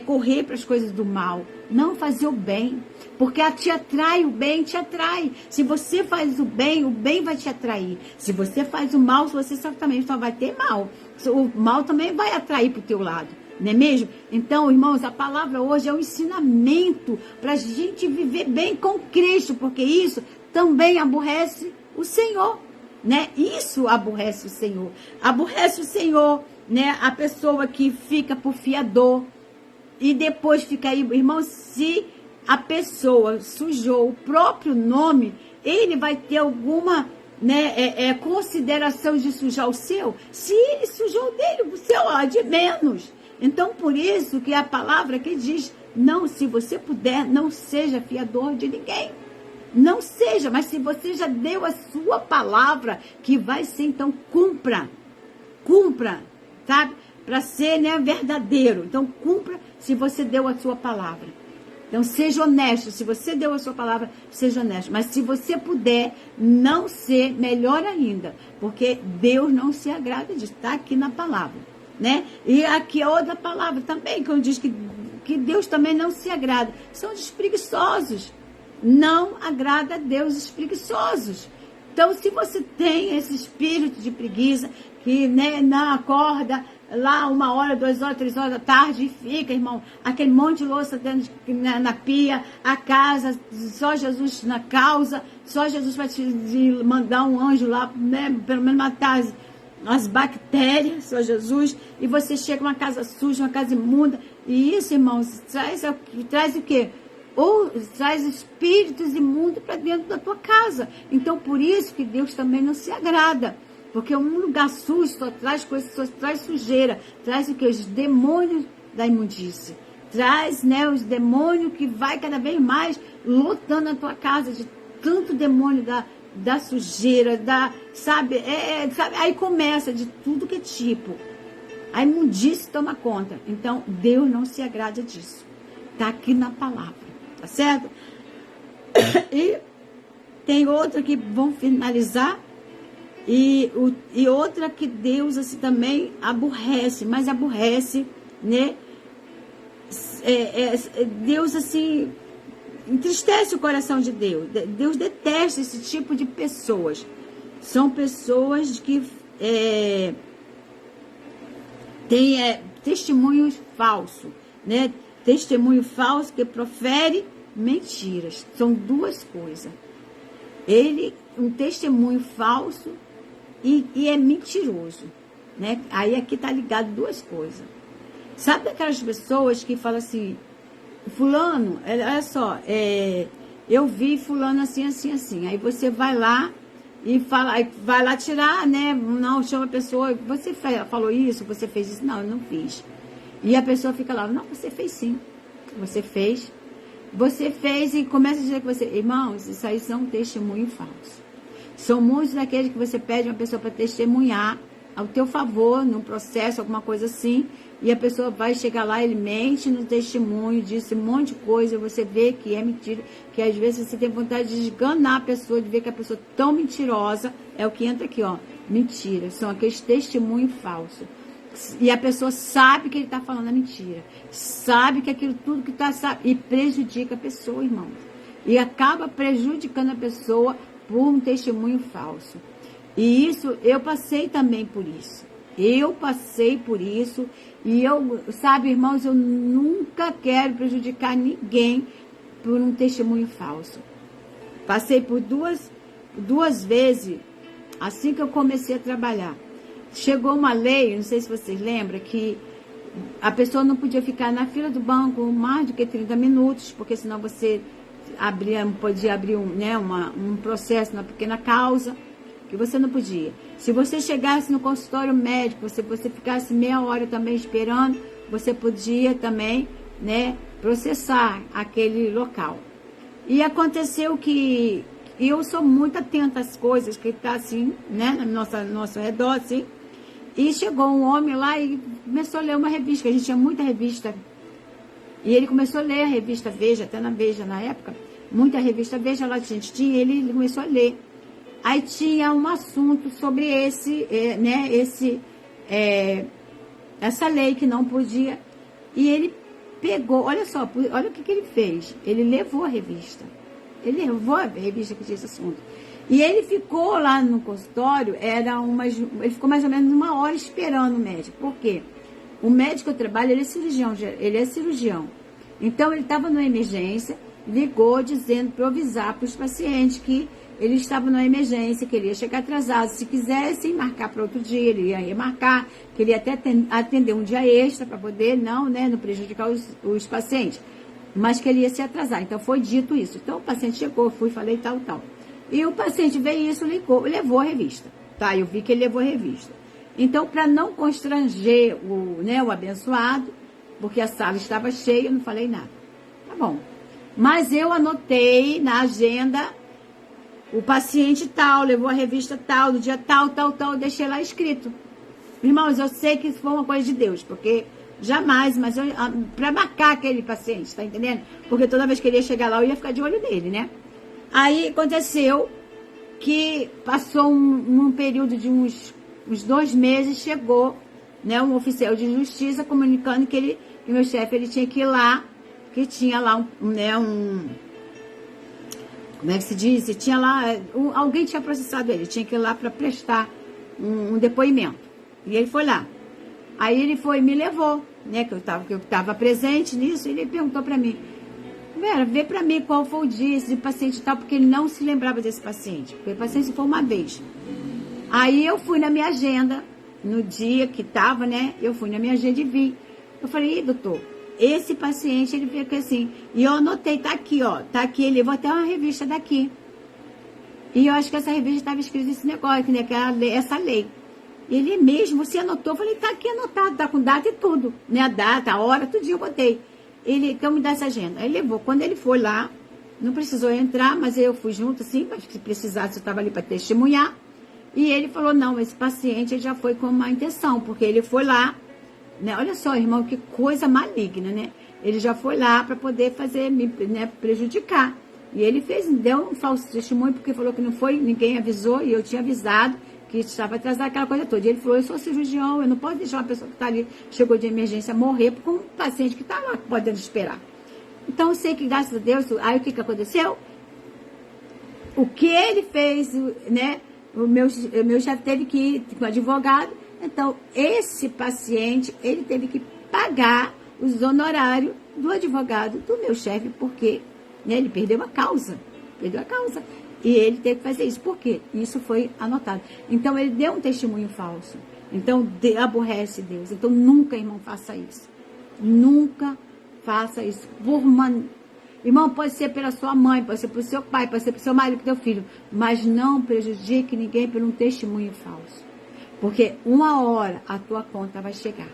Correr para as coisas do mal. Não, fazer o bem. Porque te atrai, o bem te atrai. Se você faz o bem vai te atrair. Se você faz o mal, você também só vai ter mal. O mal também vai atrair para o teu lado. Não é mesmo? Então, irmãos, a palavra hoje é um ensinamento para a gente viver bem com Cristo. Porque isso também aborrece o Senhor. Né? Isso aborrece o Senhor. Aborrece o Senhor, né? A pessoa que fica por fiador. E depois fica aí, irmão, se a pessoa sujou o próprio nome, ele vai ter alguma, né, consideração de sujar o seu? Se ele sujou o dele, o seu é de menos. Então, por isso que a palavra que diz, não, se você puder, não seja fiador de ninguém. Não seja, mas se você já deu a sua palavra, que vai ser, então cumpra, sabe? Para ser, né, verdadeiro. Então, cumpra se você deu a sua palavra. Então, seja honesto. Se você deu a sua palavra, seja honesto. Mas se você puder não ser, melhor ainda. Porque Deus não se agrada de estar aqui na palavra. Né? E aqui é outra palavra também, que diz que Deus também não se agrada. São os preguiçosos. Não agrada a Deus os preguiçosos. Então, se você tem esse espírito de preguiça, que, né, não acorda lá 1 hora, 2 horas, 3 horas da tarde e fica, irmão, aquele monte de louça dentro na pia, a casa, só Jesus na causa, só Jesus vai te mandar um anjo lá, né, pelo menos matar as bactérias, só Jesus, e você chega uma casa suja, uma casa imunda, e isso, irmãos, traz o quê? Ou traz espíritos imundos para dentro da tua casa. Então, por isso que Deus também não se agrada. Porque um lugar sujo só traz coisas, só traz sujeira. Traz o que? Os demônios da imundície. Traz, né, os demônios que vai cada vez mais lotando a tua casa de tanto demônio da sujeira, sabe? Aí começa de tudo que é tipo. A imundície toma conta. Então, Deus não se agrada disso. Está aqui na palavra. Tá certo? E tem outra que vão finalizar. E outra que Deus assim também aborrece, mas aborrece, né? Deus assim entristece o coração de Deus. Deus detesta esse tipo de pessoas. São pessoas que têm testemunhos falsos, né? Testemunho falso que profere mentiras. São duas coisas. Um testemunho falso e é mentiroso, né? Aí aqui tá ligado duas coisas. Sabe daquelas pessoas que falam assim, fulano, olha só, eu vi fulano assim, assim, assim. Aí você vai lá e fala, vai lá tirar, né? Não, chama a pessoa, você falou isso, você fez isso. Não, eu não fiz. E a pessoa fica lá, não, você fez sim. Você fez e começa a dizer que você... Irmãos, isso aí são testemunho falso. São muitos daqueles que você pede uma pessoa para testemunhar ao teu favor, num processo, alguma coisa assim, e a pessoa vai chegar lá, ele mente no testemunho, disse um monte de coisa, você vê que é mentira, que às vezes você tem vontade de esganar a pessoa, de ver que a pessoa tão mentirosa, é o que entra aqui, ó, mentira, são aqueles testemunhos falsos. E a pessoa sabe que ele está falando a mentira. Sabe que aquilo tudo que está... E prejudica a pessoa, irmão. E acaba prejudicando a pessoa por um testemunho falso. E isso, eu passei também por isso. Eu passei por isso. E eu, sabe, irmãos, eu nunca quero prejudicar ninguém por um testemunho falso. Passei por duas vezes, assim que eu comecei a trabalhar. Chegou uma lei, não sei se vocês lembram, que a pessoa não podia ficar na fila do banco mais do que 30 minutos, porque senão você podia abrir um processo, uma pequena causa, que você não podia. Se você chegasse no consultório médico, se você ficasse meia hora também esperando, você podia também, né, processar aquele local. E aconteceu que eu sou muito atenta às coisas que está assim, né, no nosso redor, assim. E chegou um homem lá e começou a ler uma revista, que a gente tinha muita revista. E ele começou a ler a revista Veja, até na Veja na época, muita revista Veja lá que a gente tinha, ele começou a ler. Aí tinha um assunto sobre essa lei que não podia. E ele pegou, olha só, olha o que ele fez. Ele levou a revista. Ele levou a revista que tinha esse assunto. E ele ficou lá no consultório, ele ficou mais ou menos 1 hora esperando o médico. Por quê? O médico que eu trabalho, ele é cirurgião. Então, ele estava numa emergência, ligou dizendo para eu avisar para os pacientes que ele estava numa emergência, que ele ia chegar atrasado. Se quisessem marcar para outro dia, ele ia remarcar, que ele ia até atender um dia extra para poder não prejudicar os pacientes, mas que ele ia se atrasar. Então, foi dito isso. Então, o paciente chegou, falei tal. E o paciente veio isso, levou a revista. Tá, eu vi que ele levou a revista. Então, para não constranger o abençoado, porque a sala estava cheia, eu não falei nada. Tá bom. Mas eu anotei na agenda, o paciente tal, levou a revista tal, no dia tal, eu deixei lá escrito. Irmãos, eu sei que isso foi uma coisa de Deus, porque jamais, mas para marcar aquele paciente, tá entendendo? Porque toda vez que ele ia chegar lá, eu ia ficar de olho nele, né? Aí aconteceu que passou um período de uns 2 meses, chegou, né, um oficial de justiça comunicando que meu chefe ele tinha que ir lá, que tinha lá como é que se diz? Tinha lá, alguém tinha processado ele, tinha que ir lá para prestar um depoimento. E ele foi lá. Aí ele foi e me levou, né, que eu estava presente nisso, e ele perguntou para mim, Vera, vê para mim qual foi o dia esse paciente tal, porque ele não se lembrava desse paciente, porque o paciente foi uma vez. Aí eu fui na minha agenda, no dia que estava, né, eu fui na minha agenda e vi. Eu falei, doutor, esse paciente, ele fica assim, e eu anotei, tá aqui, ele levou até uma revista daqui. E eu acho que essa revista estava escrito esse negócio, né, que é essa lei. Ele mesmo, você anotou? Eu falei, tá aqui anotado, tá com data e tudo, né, a data, a hora, tudo eu botei. Ele, então me dá essa agenda. Aí levou. Quando ele foi lá, não precisou entrar, mas eu fui junto, assim, mas se precisasse, eu estava ali para testemunhar. E ele falou, não, esse paciente ele já foi com uma intenção, porque ele foi lá, né? Olha só, irmão, que coisa maligna, né? Ele já foi lá para poder fazer, né, prejudicar. E ele deu um falso testemunho, porque falou que não foi, ninguém avisou, e eu tinha avisado que estava atrasado, aquela coisa toda. E ele falou, eu sou cirurgião, eu não posso deixar uma pessoa que está ali, chegou de emergência, morrer com um paciente que está lá, podendo esperar. Então, eu sei que, graças a Deus, aí o que aconteceu? O que ele fez, né, o meu chefe teve que ir com o advogado, então, esse paciente, ele teve que pagar os honorários do advogado do meu chefe, porque, né, ele perdeu a causa. E ele teve que fazer isso. Por quê? Isso foi anotado. Então, ele deu um testemunho falso. Então, aborrece Deus. Então, nunca, irmão, faça isso. Nunca faça isso. Irmão, pode ser pela sua mãe, pode ser pelo seu pai, pode ser pelo seu marido, pelo teu filho. Mas não prejudique ninguém por um testemunho falso. Porque uma hora a tua conta vai chegar.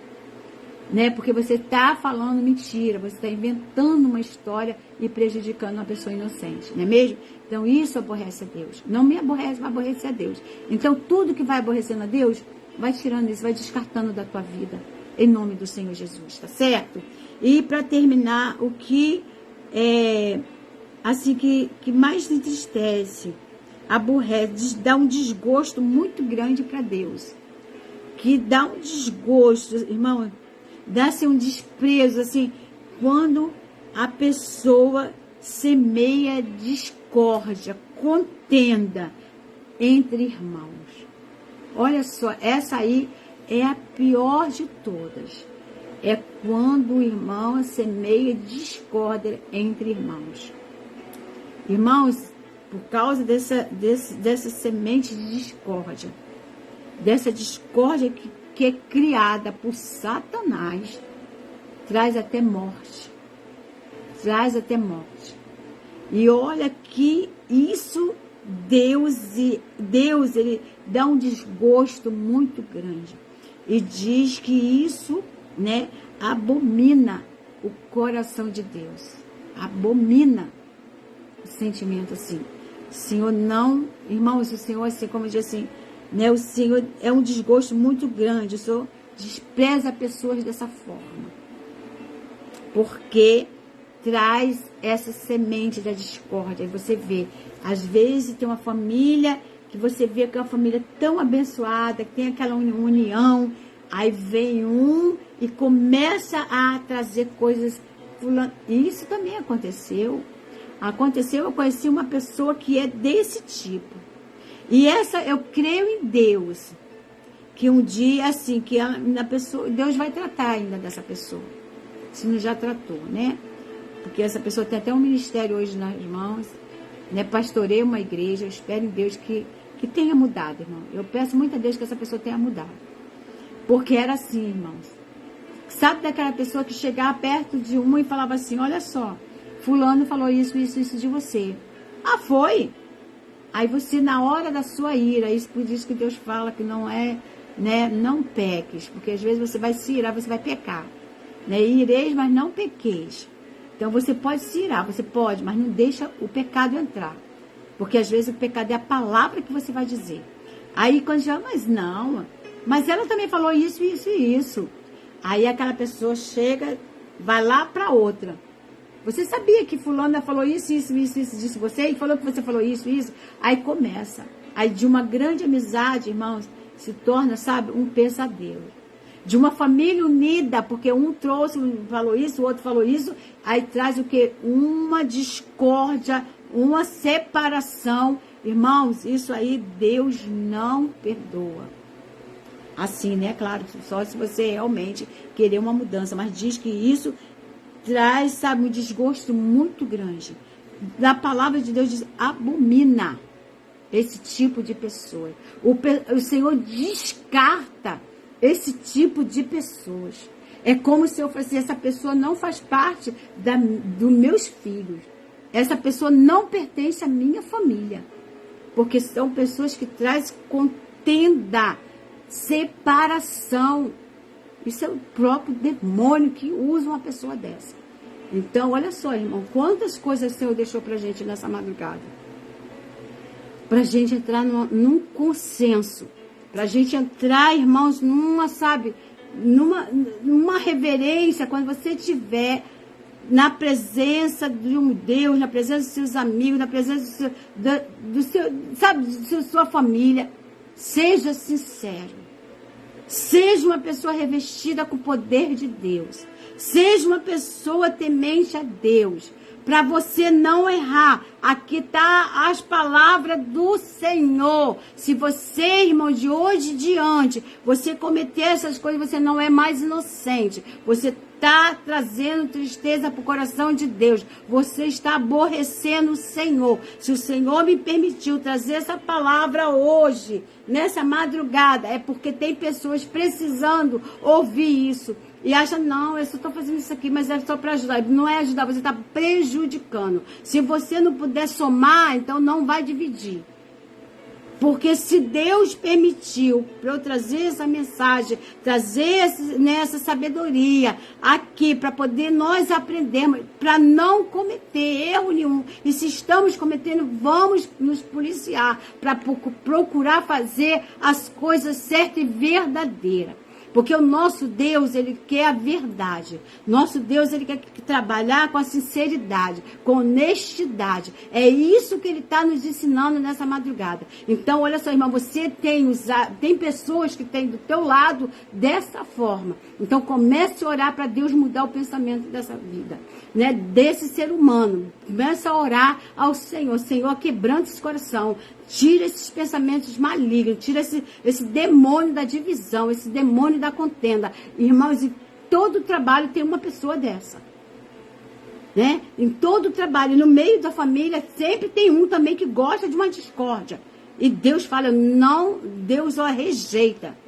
Né? Porque você está falando mentira, você está inventando uma história e prejudicando uma pessoa inocente, não é mesmo? Então isso aborrece a Deus. Não me aborrece, vai aborrecer a Deus. Então tudo que vai aborrecendo a Deus, vai tirando isso, vai descartando da tua vida, em nome do Senhor Jesus, tá certo? E para terminar, o que assim que mais entristece, aborrece, dá um desgosto muito grande para Deus, que dá um desgosto, irmão, dá assim, um desprezo, assim, quando a pessoa semeia discórdia, contenda entre irmãos. Olha só, essa aí é a pior de todas. É quando o irmão semeia discórdia entre irmãos. Irmãos, por causa dessa semente de discórdia, dessa discórdia que é criada por Satanás, traz até morte. Traz até morte. E olha que isso, Deus, ele dá um desgosto muito grande. E diz que isso, né, abomina o coração de Deus. Abomina o sentimento assim. O Senhor não, irmãos, o Senhor, assim, como diz assim, né, o Senhor é um desgosto muito grande. O Senhor despreza pessoas dessa forma. Porque traz essa semente da discórdia. E você vê, às vezes tem uma família que você vê que é uma família tão abençoada, que tem aquela união, aí vem um e começa a trazer coisas. Isso também aconteceu. Eu conheci uma pessoa que é desse tipo. E essa, eu creio em Deus, que um dia, assim, que a pessoa, Deus vai tratar ainda dessa pessoa. Se não já tratou, né? Porque essa pessoa tem até um ministério hoje nas mãos, né? Pastoreia uma igreja. Eu espero em Deus que tenha mudado, irmão. Eu peço muito a Deus que essa pessoa tenha mudado. Porque era assim, irmãos. Sabe daquela pessoa que chegava perto de uma e falava assim, olha só, fulano falou isso de você. Ah, foi? Aí você, na hora da sua ira, isso por isso que Deus fala que não é, né, não peques. Porque às vezes você vai se irar, você vai pecar. Né? Ireis, mas não pequeis. Então você pode se irar, você pode, mas não deixa o pecado entrar. Porque às vezes o pecado é a palavra que você vai dizer. Aí quando já, mas não, mas ela também falou isso, isso e isso. Aí aquela pessoa chega, vai lá para outra. Você sabia que fulana falou isso, disse você, e falou que você falou isso. Aí começa. Aí de uma grande amizade, irmãos, se torna, sabe, um pesadelo. De uma família unida, porque um trouxe, falou isso, o outro falou isso, aí traz o quê? Uma discórdia, uma separação. Irmãos, isso aí Deus não perdoa. Assim, né? Claro, só se você realmente querer uma mudança, mas diz que isso traz, sabe, um desgosto muito grande. Na palavra de Deus diz, abomina esse tipo de pessoa. O Senhor descarta esse tipo de pessoas. É como se eu fosse, essa pessoa não faz parte dos meus filhos. Essa pessoa não pertence à minha família. Porque são pessoas que trazem contenda, separação. Isso é o próprio demônio que usa uma pessoa dessa. Então, olha só, irmão, quantas coisas o Senhor deixou pra gente nessa madrugada. Pra gente entrar num consenso. Pra gente entrar, irmãos, numa reverência, quando você estiver na presença de um Deus, na presença dos seus amigos, na presença do seu, sabe, da sua família. Seja sincero. Seja uma pessoa revestida com o poder de Deus. Seja uma pessoa temente a Deus. Para você não errar. Aqui está as palavras do Senhor. Se você, irmão, de hoje em diante, você cometer essas coisas, você não é mais inocente. Você está trazendo tristeza para o coração de Deus. Você está aborrecendo o Senhor. Se o Senhor me permitiu trazer essa palavra hoje, nessa madrugada, é porque tem pessoas precisando ouvir isso. E acha, não, eu só estou fazendo isso aqui, mas é só para ajudar. Não é ajudar, você está prejudicando. Se você não puder somar, então não vai dividir. Porque se Deus permitiu para eu trazer essa mensagem, trazer essa sabedoria aqui, para poder nós aprendermos, para não cometer erro nenhum. E se estamos cometendo, vamos nos policiar para procurar fazer as coisas certas e verdadeiras. Porque o nosso Deus, ele quer a verdade. Nosso Deus, ele quer trabalhar com a sinceridade, com honestidade. É isso que ele está nos ensinando nessa madrugada. Então, olha só, irmão, você tem pessoas que têm do teu lado dessa forma. Então, comece a orar para Deus mudar o pensamento dessa vida, né? Desse ser humano. Começa a orar ao Senhor. Senhor, quebranta esse coração. Tira esses pensamentos malignos. Tira esse demônio da divisão, esse demônio da contenda. Irmãos, em todo trabalho tem uma pessoa dessa. Né? Em todo trabalho, no meio da família, sempre tem um também que gosta de uma discórdia. E Deus fala, não, Deus a rejeita.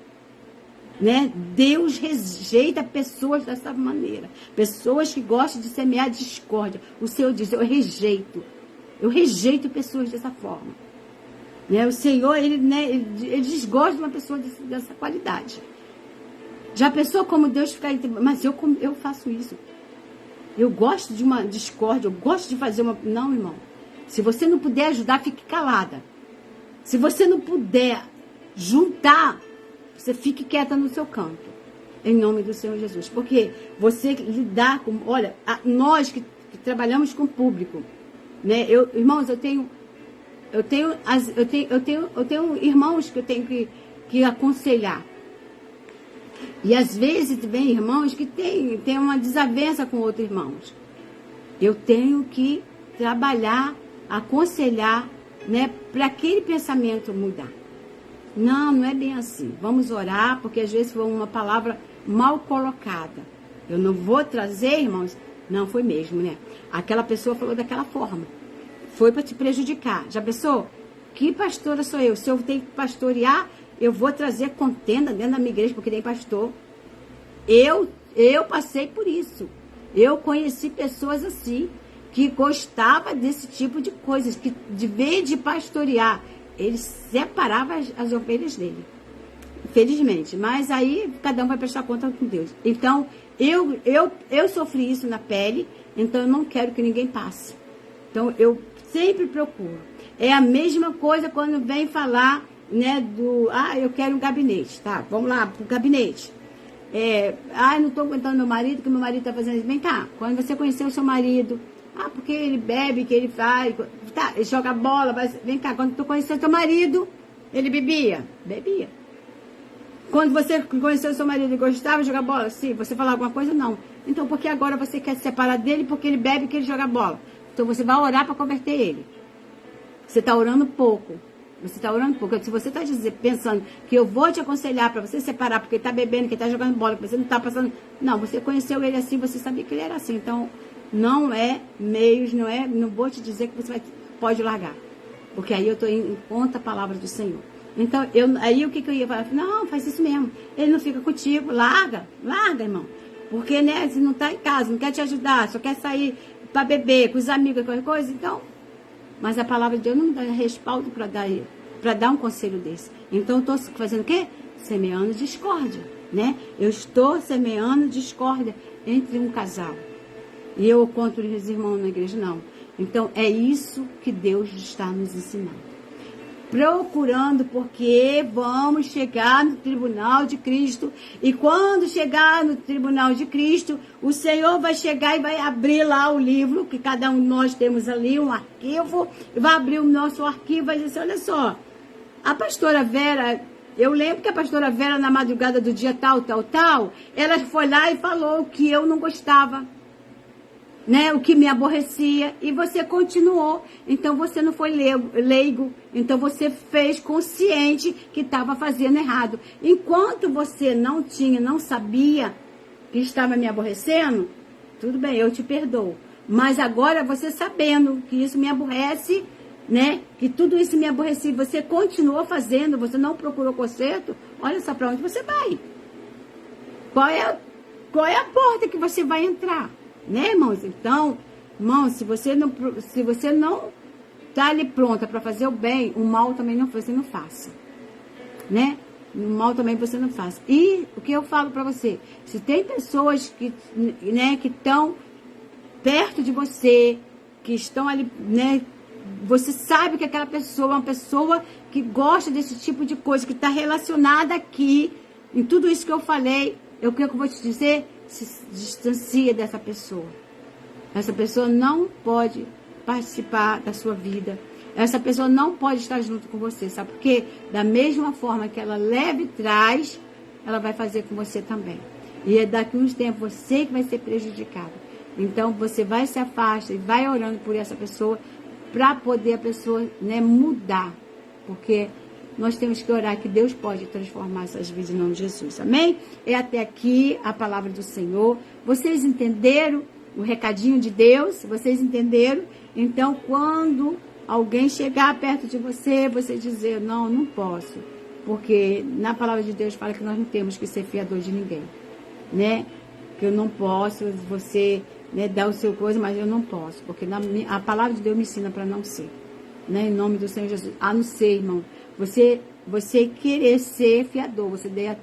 Né? Deus rejeita pessoas dessa maneira. Pessoas que gostam de semear discórdia. O Senhor diz, eu rejeito. Eu rejeito pessoas dessa forma. Né? O Senhor, ele desgosta de uma pessoa dessa qualidade. Já pensou como Deus fica... Mas eu faço isso. Eu gosto de uma discórdia, eu gosto de fazer uma... Não, irmão. Se você não puder ajudar, fique calada. Se você não puder juntar, você fique quieta no seu canto. Em nome do Senhor Jesus. Porque você lidar com... Olha, nós que trabalhamos com o público, né? Irmãos, eu tenho irmãos que eu tenho que aconselhar. E às vezes vem irmãos que tem uma desavença com outros irmãos. Eu tenho que trabalhar, aconselhar, né, para aquele pensamento mudar. Não é bem assim. Vamos orar, porque às vezes foi uma palavra mal colocada. Eu não vou trazer, irmãos. Não, foi mesmo, né? Aquela pessoa falou daquela forma. Foi para te prejudicar. Já pensou? Que pastora sou eu? Se eu tenho que pastorear, eu vou trazer contenda dentro da minha igreja, porque tem pastor. Eu passei por isso. Eu conheci pessoas assim, que gostavam desse tipo de coisas, que de vez de pastorear, ele separava as ovelhas dele. Infelizmente. Mas aí, cada um vai prestar conta com Deus. Então, eu sofri isso na pele, então eu não quero que ninguém passe. Então, eu sempre procuro. É a mesma coisa quando vem falar, né, eu quero um gabinete, tá? Vamos lá pro gabinete. Eu não tô aguentando meu marido, que meu marido tá fazendo isso. Vem cá, quando você conheceu o seu marido, porque ele bebe, que ele faz, tá, ele joga bola, mas vem cá, quando tu conheceu seu marido, ele bebia? Bebia. Quando você conheceu seu marido e gostava de jogar bola? Sim. Você falava alguma coisa? Não. Então, por que agora você quer se separar dele porque ele bebe e que ele joga bola? Então, você vai orar para converter ele. Você está orando pouco. Você está orando pouco. Se você está pensando que eu vou te aconselhar para você separar porque ele está bebendo, que ele está jogando bola, que você não está passando... Não, você conheceu ele assim, você sabia que ele era assim. Então, não é meios, não vou te dizer que você pode largar. Porque aí eu estou em conta a palavra do Senhor. Então, aí o que eu ia falar? Não, faz isso mesmo. Ele não fica contigo. Larga, irmão. Porque, né, você não está em casa, não quer te ajudar, só quer sair para beber com os amigos, qualquer coisa. Então, mas a palavra de Deus não dá respaldo para dar um conselho desse. Então, eu estou fazendo o quê? Semeando discórdia, né? Eu estou semeando discórdia entre um casal. E eu contra os irmãos na igreja, não. Então, é isso que Deus está nos ensinando. Procurando, porque vamos chegar no tribunal de Cristo. E quando chegar no tribunal de Cristo, o Senhor vai chegar e vai abrir lá o livro, que cada um de nós temos ali, um arquivo, e vai abrir o nosso arquivo e vai dizer assim, olha só, a pastora Vera, eu lembro que a pastora Vera, na madrugada do dia tal, ela foi lá e falou que eu não gostava, né, o que me aborrecia, e você continuou. Então você não foi leigo, então você fez consciente que estava fazendo errado. Enquanto você não sabia que estava me aborrecendo, tudo bem, eu te perdoo. Mas agora você sabendo que isso me aborrece, né, que tudo isso me aborrecia, você continuou fazendo, você não procurou conserto, olha só para onde você vai. Qual é a porta que você vai entrar? Né, irmãos? Então, irmãos, se você não tá ali pronta para fazer o bem, o mal também você não faça, né? O mal também você não faça. E o que eu falo para você, se tem pessoas que, né, que estão perto de você, que estão ali, né, você sabe que aquela pessoa é uma pessoa que gosta desse tipo de coisa, que está relacionada aqui, em tudo isso que eu falei, o que eu vou te dizer, se distancia dessa pessoa. Essa pessoa não pode participar da sua vida. Essa pessoa não pode estar junto com você, sabe por quê? Da mesma forma que ela leva e traz, ela vai fazer com você também. E daqui a uns tempos você que vai ser prejudicado. Então você vai se afasta e vai orando por essa pessoa para poder a pessoa, né, mudar. Porque nós temos que orar que Deus pode transformar essas vidas em nome de Jesus. Amém? É até aqui a palavra do Senhor. Vocês entenderam o recadinho de Deus? Vocês entenderam? Então quando alguém chegar perto de você, você dizer, não posso. Porque na palavra de Deus fala que nós não temos que ser fiador de ninguém. Né? Que eu não posso, você, né, dá o seu coisa, mas eu não posso. Porque a palavra de Deus me ensina para não ser. Né? Em nome do Senhor Jesus. A não ser, irmão. Você querer ser fiador, você der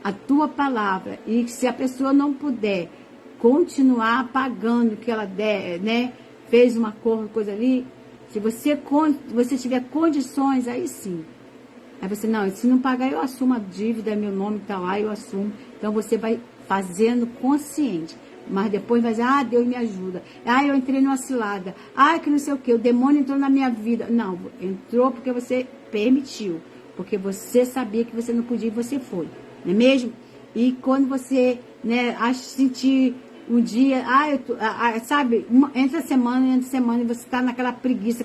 a tua palavra. E se a pessoa não puder continuar pagando o que ela der, né? Fez um acordo, coisa ali. Se você tiver condições, aí sim. Aí você, não, se não pagar, eu assumo a dívida, meu nome está lá, eu assumo. Então você vai fazendo consciente. Mas depois vai dizer, Deus me ajuda. Eu entrei numa cilada. Que não sei o que, o demônio entrou na minha vida. Não, entrou porque você permitiu. Porque você sabia que você não podia e você foi. Não é mesmo? E quando você, né, sentir um dia, sabe, entre a semana e você está naquela preguiça,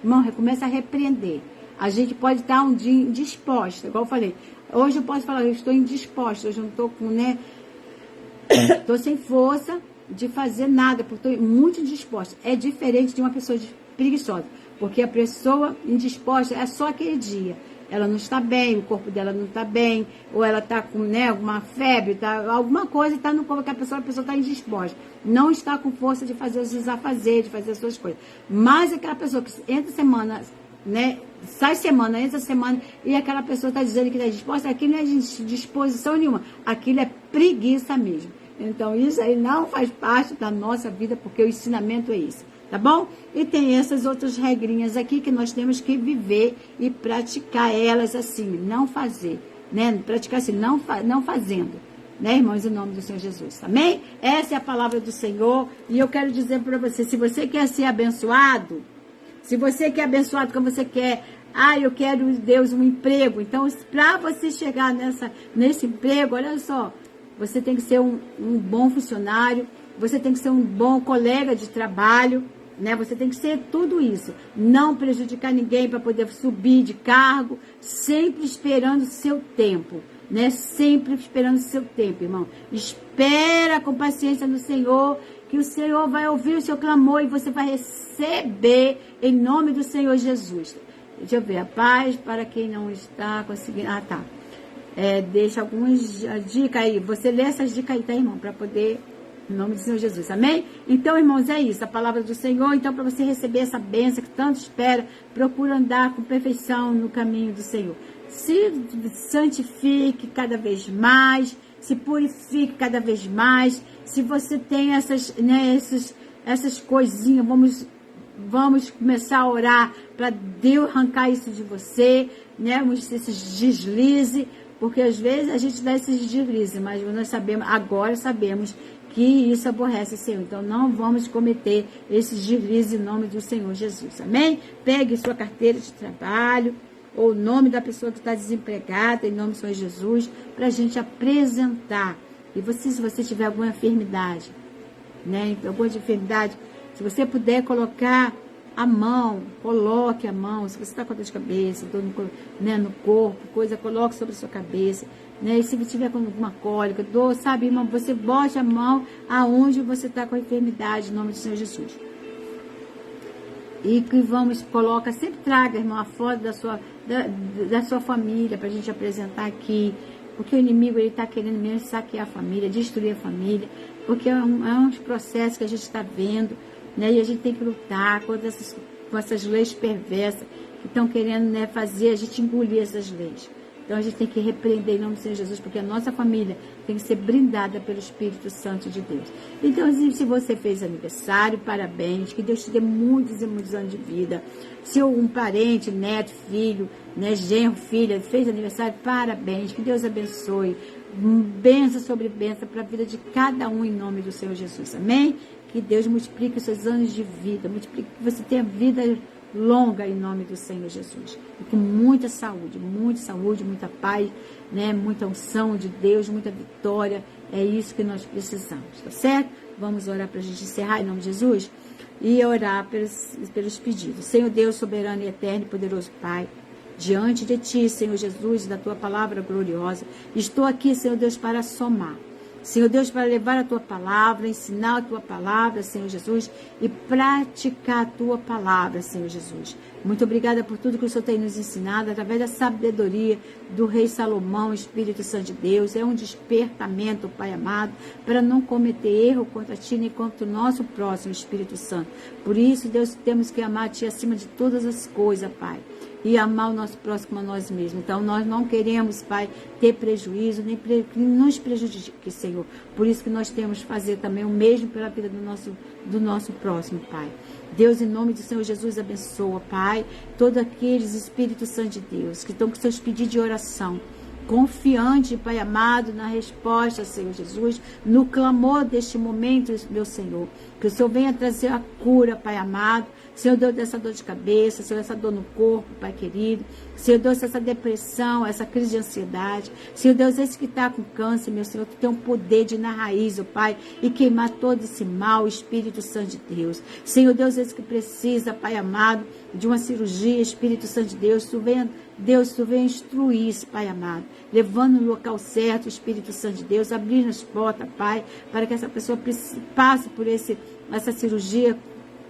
irmão, começa a repreender. A gente pode estar um dia indisposta, igual eu falei. Hoje eu posso falar, eu estou indisposta, hoje eu não estou com, né, estou sem força de fazer nada, porque estou muito indisposta. É diferente de uma pessoa preguiçosa, porque a pessoa indisposta é só aquele dia. Ela não está bem, o corpo dela não está bem, ou ela está com, né, alguma febre, alguma coisa está no corpo que a pessoa está indisposta. Não está com força de fazer os afazeres, de fazer as suas coisas. Mas aquela pessoa que entra semana, né, sai semana, entra semana, e aquela pessoa está dizendo que está disposta, aquilo não é disposição nenhuma, aquilo é preguiça mesmo. Então isso aí não faz parte da nossa vida, porque o ensinamento é isso. Tá bom? E tem essas outras regrinhas aqui que nós temos que viver e praticar elas assim, não fazer, né? Praticar assim, não fazendo, né, irmãos, em nome do Senhor Jesus, amém? Essa é a palavra do Senhor e eu quero dizer para você, se você quer ser abençoado, como você quer, eu quero, Deus, um emprego, então para você chegar nesse emprego, olha só, você tem que ser um bom funcionário, você tem que ser um bom colega de trabalho, né? Você tem que ser tudo isso. Não prejudicar ninguém para poder subir de cargo, sempre esperando o seu tempo, né? Sempre esperando o seu tempo, irmão. Espera com paciência no Senhor, que o Senhor vai ouvir o seu clamor e você vai receber em nome do Senhor Jesus. Deixa eu ver, a paz para quem não está conseguindo. Tá. Deixa algumas dicas aí. Você lê essas dicas aí, tá, irmão? Para poder... Em nome do Senhor Jesus, amém? Então, irmãos, é isso, a palavra do Senhor. Então, para você receber essa bênção que tanto espera, procura andar com perfeição no caminho do Senhor. Se santifique cada vez mais, se purifique cada vez mais. Se você tem essas coisinhas, vamos começar a orar para Deus arrancar isso de você, né? Esses deslizes, porque às vezes a gente dá esses deslizes, mas nós sabemos que isso aborrece o Senhor. Então, não vamos cometer esses deslizes em nome do Senhor Jesus. Amém? Pegue sua carteira de trabalho, ou o nome da pessoa que está desempregada, em nome do Senhor Jesus, para a gente apresentar. E se você tiver alguma enfermidade, né? Alguma enfermidade, se você puder colocar a mão, coloque a mão. Se você está com dor de cabeça, dor no corpo, coloque sobre a sua cabeça. Né? E se você tiver com alguma cólica, dor, sabe, irmão, você bote a mão aonde você está com a enfermidade, em nome do Senhor Jesus. E que sempre traga, irmão, a foto da sua família, para a gente apresentar aqui. Porque o inimigo, ele está querendo mesmo saquear a família, destruir a família. Porque é um processo que a gente está vendo, né? E a gente tem que lutar com essas leis perversas que estão querendo, né, fazer a gente engolir essas leis. Então a gente tem que repreender em nome do Senhor Jesus, porque a nossa família tem que ser brindada pelo Espírito Santo de Deus. Então, se você fez aniversário, parabéns, que Deus te dê muitos e muitos anos de vida. Se um parente, neto, filho, né, genro, filha, fez aniversário, parabéns, que Deus abençoe. Benção sobre benção para a vida de cada um em nome do Senhor Jesus. Amém? Que Deus multiplique os seus anos de vida, multiplique que você tenha vida longa em nome do Senhor Jesus. E com muita saúde, muita paz, né? Muita unção de Deus, muita vitória. É isso que nós precisamos, tá certo? Vamos orar para a gente encerrar em nome de Jesus e orar pelos pedidos. Senhor Deus, soberano e eterno e poderoso Pai, diante de Ti, Senhor Jesus, da Tua palavra gloriosa, estou aqui, Senhor Deus, para somar. Senhor Deus, para levar a Tua palavra, ensinar a Tua palavra, Senhor Jesus, e praticar a Tua palavra, Senhor Jesus. Muito obrigada por tudo que o Senhor tem nos ensinado, através da sabedoria do Rei Salomão, Espírito Santo de Deus. É um despertamento, Pai amado, para não cometer erro contra Ti, nem contra o nosso próximo, Espírito Santo. Por isso, Deus, temos que amar a Ti acima de todas as coisas, Pai. E amar o nosso próximo a nós mesmos. Então, nós não queremos, Pai, ter prejuízo, nem que nos prejudique, Senhor. Por isso que nós temos que fazer também o mesmo pela vida do nosso próximo, Pai. Deus, em nome do Senhor Jesus, abençoa, Pai, todos aqueles Espíritos Santos de Deus que estão com seus pedidos de oração, confiante, Pai amado, na resposta, Senhor Jesus, no clamor deste momento, meu Senhor. Que o Senhor venha trazer a cura, Pai amado. Senhor Deus, dessa dor de cabeça, Senhor, essa dor no corpo, Pai querido. Senhor Deus, essa depressão, essa crise de ansiedade. Senhor Deus, esse que está com câncer, meu Senhor, Tu tem um poder de ir na raiz, ó Pai, e queimar todo esse mal, Espírito Santo de Deus. Senhor Deus, esse que precisa, Pai amado, de uma cirurgia, Espírito Santo de Deus, Tu venha instruir esse Pai amado, levando no local certo, Espírito Santo de Deus, abrindo as portas, Pai, para que essa pessoa passe por essa cirurgia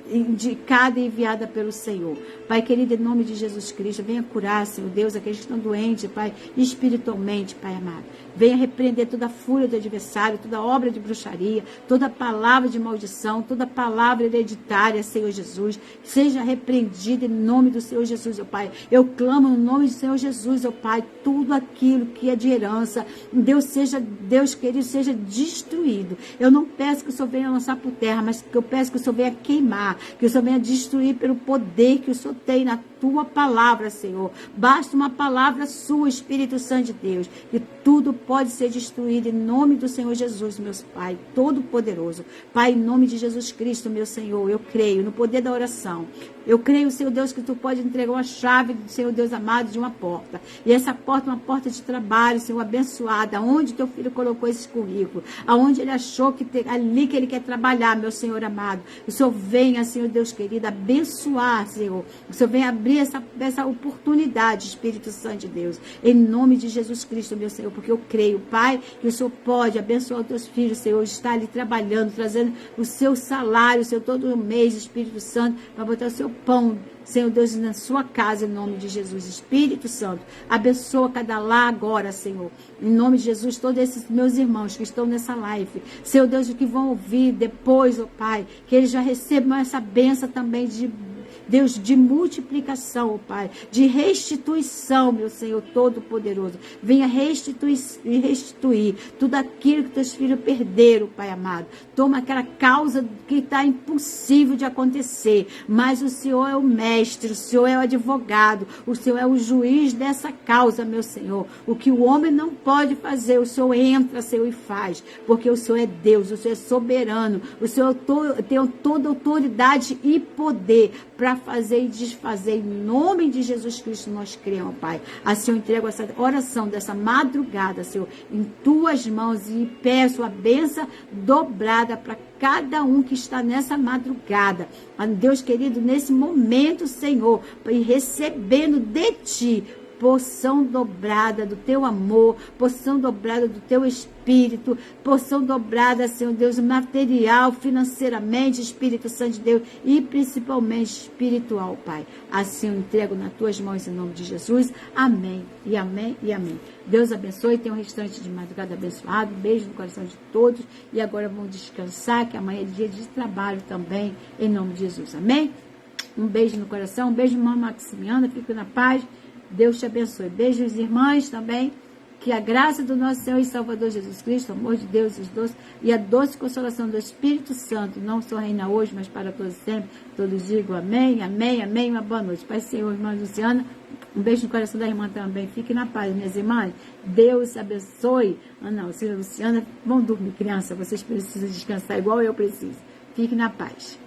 indicada e enviada pelo Senhor. Pai querido, em nome de Jesus Cristo, venha curar, Senhor Deus, aqueles que estão doentes, Pai, espiritualmente, Pai amado. Venha repreender toda a fúria do adversário, toda obra de bruxaria, toda palavra de maldição, toda palavra hereditária, Senhor Jesus. Seja repreendida em nome do Senhor Jesus, ó Pai. Eu clamo no nome do Senhor Jesus, ó Pai, tudo aquilo que é de herança, Deus querido, seja destruído. Eu não peço que o Senhor venha lançar por terra, mas que eu peço que o Senhor venha queimar, que o Senhor venha destruir pelo poder que o Senhor tem na Tua palavra, Senhor. Basta uma palavra Sua, Espírito Santo de Deus, que tudo pode ser destruído em nome do Senhor Jesus, meu Pai, Todo-Poderoso. Pai, em nome de Jesus Cristo, meu Senhor, eu creio no poder da oração. Eu creio, Senhor Deus, que Tu pode entregar uma chave, Senhor Deus amado, de uma porta. E essa porta é uma porta de trabalho, Senhor, abençoada, aonde Teu filho colocou esse currículo, aonde ele achou ali que ele quer trabalhar, meu Senhor amado. O Senhor venha, Senhor Deus querido, abençoar, Senhor. O Senhor venha abrir essa oportunidade, Espírito Santo de Deus, em nome de Jesus Cristo, meu Senhor, porque eu creio, Pai, que o Senhor pode abençoar os Teus filhos, Senhor, estar ali trabalhando, trazendo o seu salário, Senhor, todo mês, Espírito Santo, para botar o seu pão, Senhor Deus, na sua casa, em nome de Jesus. Espírito Santo, abençoa cada lar agora, Senhor, em nome de Jesus, todos esses meus irmãos que estão nessa live, Senhor Deus, que vão ouvir depois, ó Pai, que eles já recebam essa bênção também de Deus, de multiplicação, ó Pai, de restituição, meu Senhor Todo-Poderoso. Venha restituir tudo aquilo que Teus filhos perderam, Pai amado. Toma aquela causa que está impossível de acontecer, mas o Senhor é o mestre, o Senhor é o advogado, o Senhor é o juiz dessa causa, meu Senhor. O que o homem não pode fazer, o Senhor entra, Senhor, e faz, porque o Senhor é Deus, o Senhor é soberano, o Senhor tem toda autoridade e poder para fazer e desfazer. Em nome de Jesus Cristo nós cremos, Pai. Assim eu entrego essa oração dessa madrugada, Senhor, em Tuas mãos e peço a bênção dobrada para cada um que está nessa madrugada. Deus querido, nesse momento, Senhor, e recebendo de Ti porção dobrada do Teu amor, porção dobrada do Teu Espírito, porção dobrada, Senhor Deus, material, financeiramente, Espírito Santo de Deus, e principalmente espiritual, Pai. Assim eu entrego nas Tuas mãos, em nome de Jesus. Amém, e amém, e amém. Deus abençoe, tenha um restante de madrugada abençoado, beijo no coração de todos, e agora vamos descansar, que amanhã é dia de trabalho também, em nome de Jesus. Amém? Um beijo no coração, um beijo, irmã Maximiana, fique na paz. Deus te abençoe. Beijos, irmãs, também. Que a graça do nosso Senhor e Salvador Jesus Cristo, o amor de Deus e a doce consolação do Espírito Santo, não só reina hoje, mas para todos sempre. Todos digam amém, amém, amém. Uma boa noite. Pai, Senhor, irmã Luciana, um beijo no coração da irmã também. Fique na paz, minhas irmãs. Deus abençoe. Ana, Luciana, vão dormir, criança. Vocês precisam descansar igual eu preciso. Fique na paz.